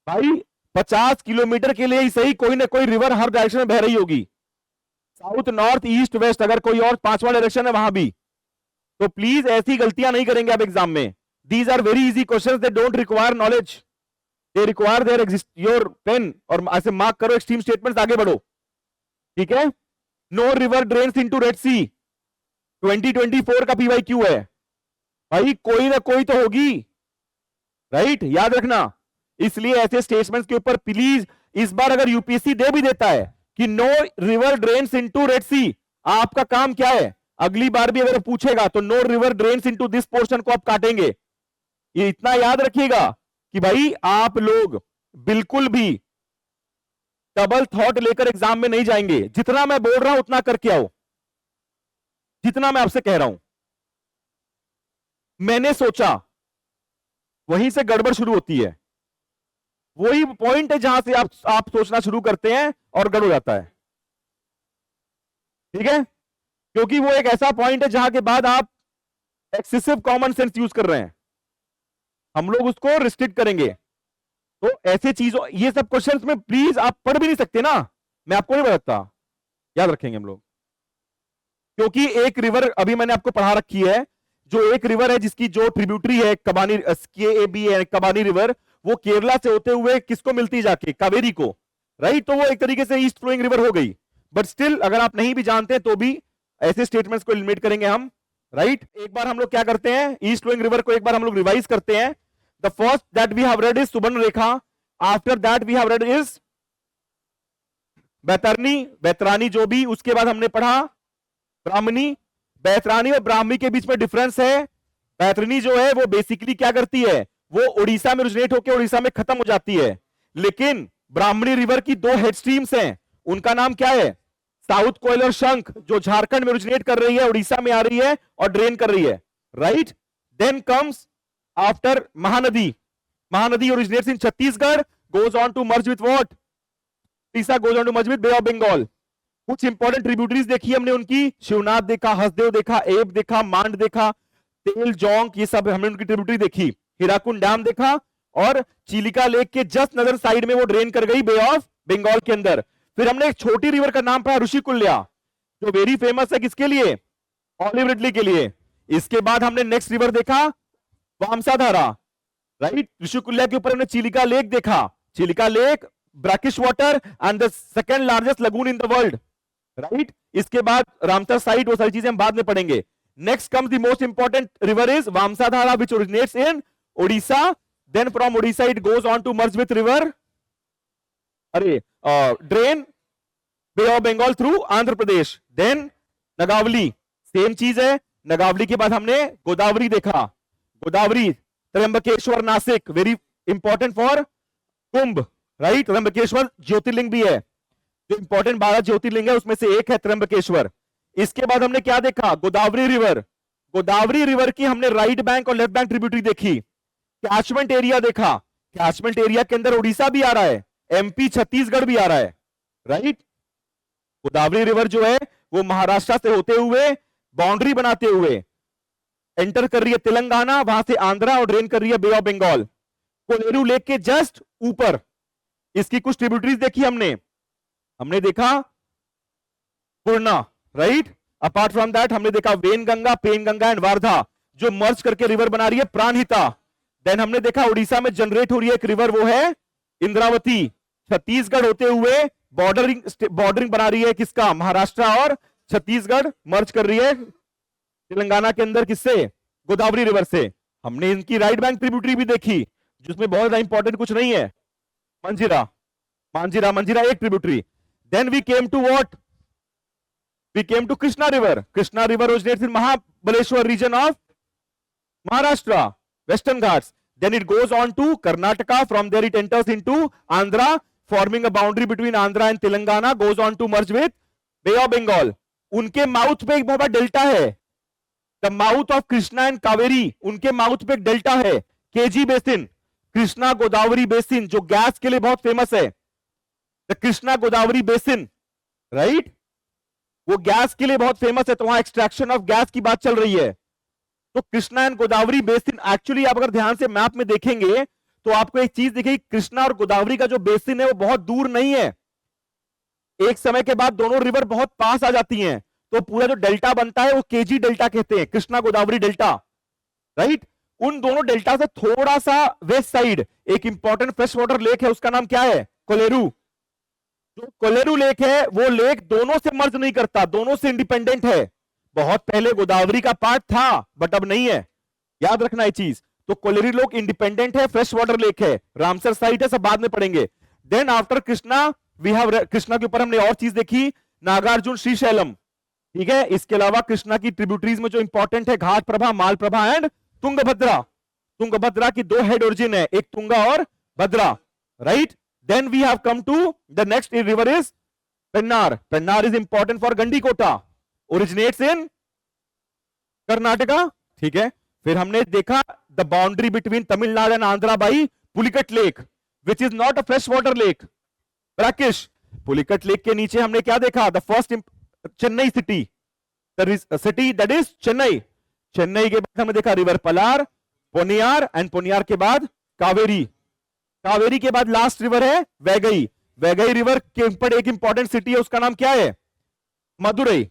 भाई 50 किलोमीटर के लिए ही सही कोई ना कोई रिवर हर डायरेक्शन में बह रही होगी, साउथ नॉर्थ ईस्ट वेस्ट, अगर कोई और पांचवा डायरेक्शन है वहां भी। तो प्लीज ऐसी गलतियां नहीं करेंगे आप एग्जाम में। These are very easy questions, they don't require knowledge, they require there exist your pen, और ऐसे मार्क करो एक्सट्रीम स्टेटमेंट्स, आगे बढ़ो। ठीक है, no river drains into red sea 2024 का PYQ है भाई, कोई ना कोई तो होगी, राइट, याद रखना। इसलिए ऐसे स्टेटमेंट्स के ऊपर प्लीज, इस बार अगर यूपीएससी दे भी देता है कि no river drains into red sea, आपका काम क्या है, अगली बार भी अगर पूछेगा तो no river drains into this portion को आप काटेंगे। ये इतना याद रखिएगा कि भाई आप लोग बिल्कुल भी डबल थॉट लेकर एग्जाम में नहीं जाएंगे। जितना मैं बोल रहा हूं उतना करके आओ, जितना मैं आपसे कह रहा हूं। मैंने सोचा, वहीं से गड़बड़ शुरू होती है। वही पॉइंट है जहां से आप सोचना शुरू करते हैं और गड़बड़ हो जाता है। ठीक है, क्योंकि वो एक ऐसा पॉइंट है जहां के बाद आप एक्सेसिव कॉमन सेंस यूज कर रहे हैं, हम लोग उसको रिस्ट्रिक्ट करेंगे। तो ऐसे चीजों, ये सब क्वेश्चंस में प्लीज आप पढ़ भी नहीं सकते ना, मैं आपको नहीं बताता, याद रखेंगे हम लोग। क्योंकि एक रिवर अभी मैंने आपको पढ़ा रखी है, जो एक रिवर है जिसकी जो ट्रिब्यूटरी है कबानी, KAB है कबानी रिवर, वो केरला से होते हुए किसको मिलती जाके, कावेरी को, राइट। तो वो एक तरीके से ईस्ट फ्लोइंग रिवर हो गई। बट स्टिल अगर आप नहीं भी जानते तो भी ऐसे स्टेटमेंट्स को एलिमिनेट करेंगे हम, राइट। एक बार हम लोग क्या करते हैं, ईस्ट फ्लोइंग रिवर को एक बार हम लोग रिवाइज करते हैं। The first that we have read is Subarnarekha, after that we have read is Baitarani, Baitarani जो भी, उसके बाद हमने पढ़ा ब्राह्मणी। बैतरानी और ब्राह्मणी के बीच में डिफरेंस है, बैतरनी जो है वो बेसिकली क्या करती है, वो उड़ीसा में ओरिजिनेट होकर उड़ीसा में खत्म हो जाती है। लेकिन ब्राह्मणी रिवर की दो हेड स्ट्रीम्स हैं, उनका नाम क्या है, साउथ कोयल और शंख, जो झारखंड में ओरिजिनेट कर रही है, उड़ीसा में आ रही है और ड्रेन कर रही है, right. Then comes after Mahanadi, Mahanadi originates in Chhattisgarh, goes on to merge with what, Orissa goes on to merge with bay of Bengal. कुछ इंपॉर्टेंट ट्रिब्यूटरीज देखी हमने उनकी, शिवनाथ देखा, हसदेव देखा, एब देखा, मांड देखा, तेल जोंक, ये सब हमने उनकी ट्रिब्यूटरी देखी। हीराकुंड डैम देखा, और चिलिका लेक के जस्ट नजर साइड में वो ड्रेन कर गई बे ऑफ बंगाल के अंदर। फिर हमने एक छोटी रिवर का नाम पढ़ा ऋषिकुल्या, जो वेरी फेमस है किसके लिए, ऑलिव रिडली के लिए। इसके बाद हमने नेक्स्ट रिवर देखा वामसाधारा, राइट। ऋषिकुल्या के ऊपर हमने चिलिका लेक देखा, Chilika lake brackish water and the second largest lagoon in the world, right. इसके बाद रामसर साइट, वो सारी चीजें हम बाद में पढ़ेंगे। Next comes the most important river is Vamsadhara which originates in Odisha, then from Odisha it goes on to merge with river, drain bay of Bengal through Andhra Pradesh. Then Nagavali, same चीज है। नगावली के बाद हमने गोदावरी देखा, Godavari Trimbakeshwar Nashik, very important for Kumbh, right. Trimbakeshwar Jyotirlinga भी है, जो इंपॉर्टेंट 12 ज्योतिर्लिंग है उसमें से एक है त्र्यंबकेश्वर। इसके बाद हमने क्या देखा, गोदावरी रिवर, गोदावरी रिवर की हमने राइट बैंक और लेफ्ट बैंक ट्रिब्यूटरी देखी। कैचमेंट एरिया देखा, कैचमेंट एरिया के अंदर उड़ीसा भी आ रहा है, MP छत्तीसगढ़ भी आ रहा है, राइट। गोदावरी रिवर जो है वो महाराष्ट्र से होते हुए बाउंड्री बनाते हुए एंटर कर रही है तेलंगाना, वहां से आंध्रा, और ड्रेन कर रही है बे ऑफ बंगाल। कोलेरू लेक के जस्ट ऊपर इसकी कुछ ट्रिब्यूटरीज देखी हमने देखा पूर्णा, राइट। अपार्ट फ्रॉम दैट हमने देखा वेनगंगा, पेनगंगा एंड वारधा जो मर्ज करके रिवर बना रही है प्राणहिता। देन हमने देखा उड़ीसा में जनरेट हो रही है एक रिवर, वो है इंद्रावती। छत्तीसगढ़ होते हुए बॉर्डरिंग बना रही है किसका, महाराष्ट्र और छत्तीसगढ़ मर्ज कर रही है तेलंगाना के अंदर किससे, गोदावरी रिवर से। हमने इनकी राइट बैंक ट्रिब्यूटरी भी देखी जिसमें बहुत ज्यादा इंपॉर्टेंट कुछ नहीं है, मंजीरा, मांजीरा, मंजीरा एक tributary. Then we came to what, we came to Krishna river. Krishna river originates in Mahabaleshwar region of Maharashtra, Western Ghats. Then it goes on to Karnataka. From there it enters into Andhra, forming a boundary between Andhra and Telangana. Goes on to merge with Bay of Bengal. उनके mouth पे एक बहुत बड़ा delta है, the mouth of Krishna and Kaveri. उनके mouth पे एक delta है, KG basin, Krishna Godavari basin, जो गैस के लिए बहुत फेमस है, the Krishna Godavari basin, right. वो गैस के लिए बहुत फेमस है, तो वहां एक्सट्रैक्शन ऑफ गैस की बात चल रही है। तो Krishna and Godavari basin, actually आप अगर ध्यान से मैप में देखेंगे तो आपको एक चीज दिखेगी, कृष्णा और गोदावरी का जो बेसिन है वो बहुत दूर नहीं है। एक समय के बाद दोनों रिवर बहुत पास आ जाती हैं, तो पूरा जो डेल्टा बनता है वो केजी डेल्टा कहते हैं, कृष्णा गोदावरी डेल्टा, राइट। उन दोनों डेल्टा से थोड़ा सा वेस्ट साइड एक इंपॉर्टेंट फ्रेश वाटर लेक है, उसका नाम क्या है, कोलेरू। जो कोलेरू लेक है वो लेक दोनों से मर्ज नहीं करता, दोनों से इंडिपेंडेंट है। बहुत पहले गोदावरी का पार्ट था बट अब नहीं है, याद रखना ये चीज। तो कोलेरू लेक इंडिपेंडेंट है, फ्रेश वाटर लेक है, रामसर साइट है, सब बाद में पढ़ेंगे। Then after Krishna we have, Krishna के ऊपर हमने और चीज देखी, नागार्जुन, श्रीशैलम, ठीक है। इसके अलावा कृष्णा की ट्रिब्यूटरीज में जो इंपॉर्टेंट है, Ghataprabha, Malaprabha and Tungabhadra. Tungabhadra की दो हेड ओरिजिन है, एक तुंगा और Bhadra, right. Then we have come to the next river is Pennar. Pennar is important for Gandikota, originates in Karnataka, ठीक है। फिर हमने देखा the boundary between Tamil Nadu and Andhra by Pulicat lake, which is not a fresh water lake, brackish. Pulicat lake के नीचे हमने क्या देखा, the first Chennai city, city that is Chennai. Chennai के बाद हमने देखा रिवर पलार, पोनियार एंड पोनियार के बाद कावेरी। कावेरी के बाद लास्ट रिवर है वैगई। वैगई रिवर के ऊपर एक इंपॉर्टेंट सिटी है, उसका नाम क्या है, मदुरई।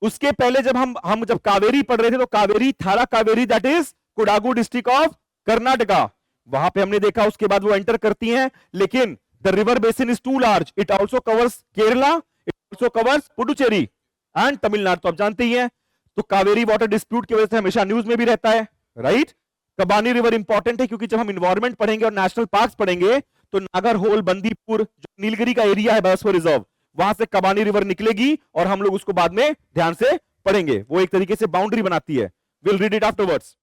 उसके पहले जब हम जब कावेरी पढ़ रहे थे तो कावेरी, थारा Kaveri that is Kodagu district of Karnataka, वहां पे हमने देखा। उसके बाद वो एंटर करती हैं, लेकिन the river basin is too large, it also covers Kerala, it also covers Puducherry and Tamil Nadu, तो आप जानते ही हैं। तो कावेरी वाटर डिस्प्यूट की वजह से हमेशा न्यूज में भी रहता है, राइट। कबानी रिवर इंपॉर्टेंट है क्योंकि जब हम इन्वायरमेंट पढ़ेंगे और नेशनल पार्क्स पढ़ेंगे तो नागरहोल, बंदीपुर, जो नीलगिरी का एरिया है बायोस्फीयर रिजर्व, वहां से कबानी रिवर निकलेगी और हम लोग उसको बाद में ध्यान से पढ़ेंगे। वो एक तरीके से बाउंड्री बनाती है, विल रीड इट आफ्टरवर्ड्स।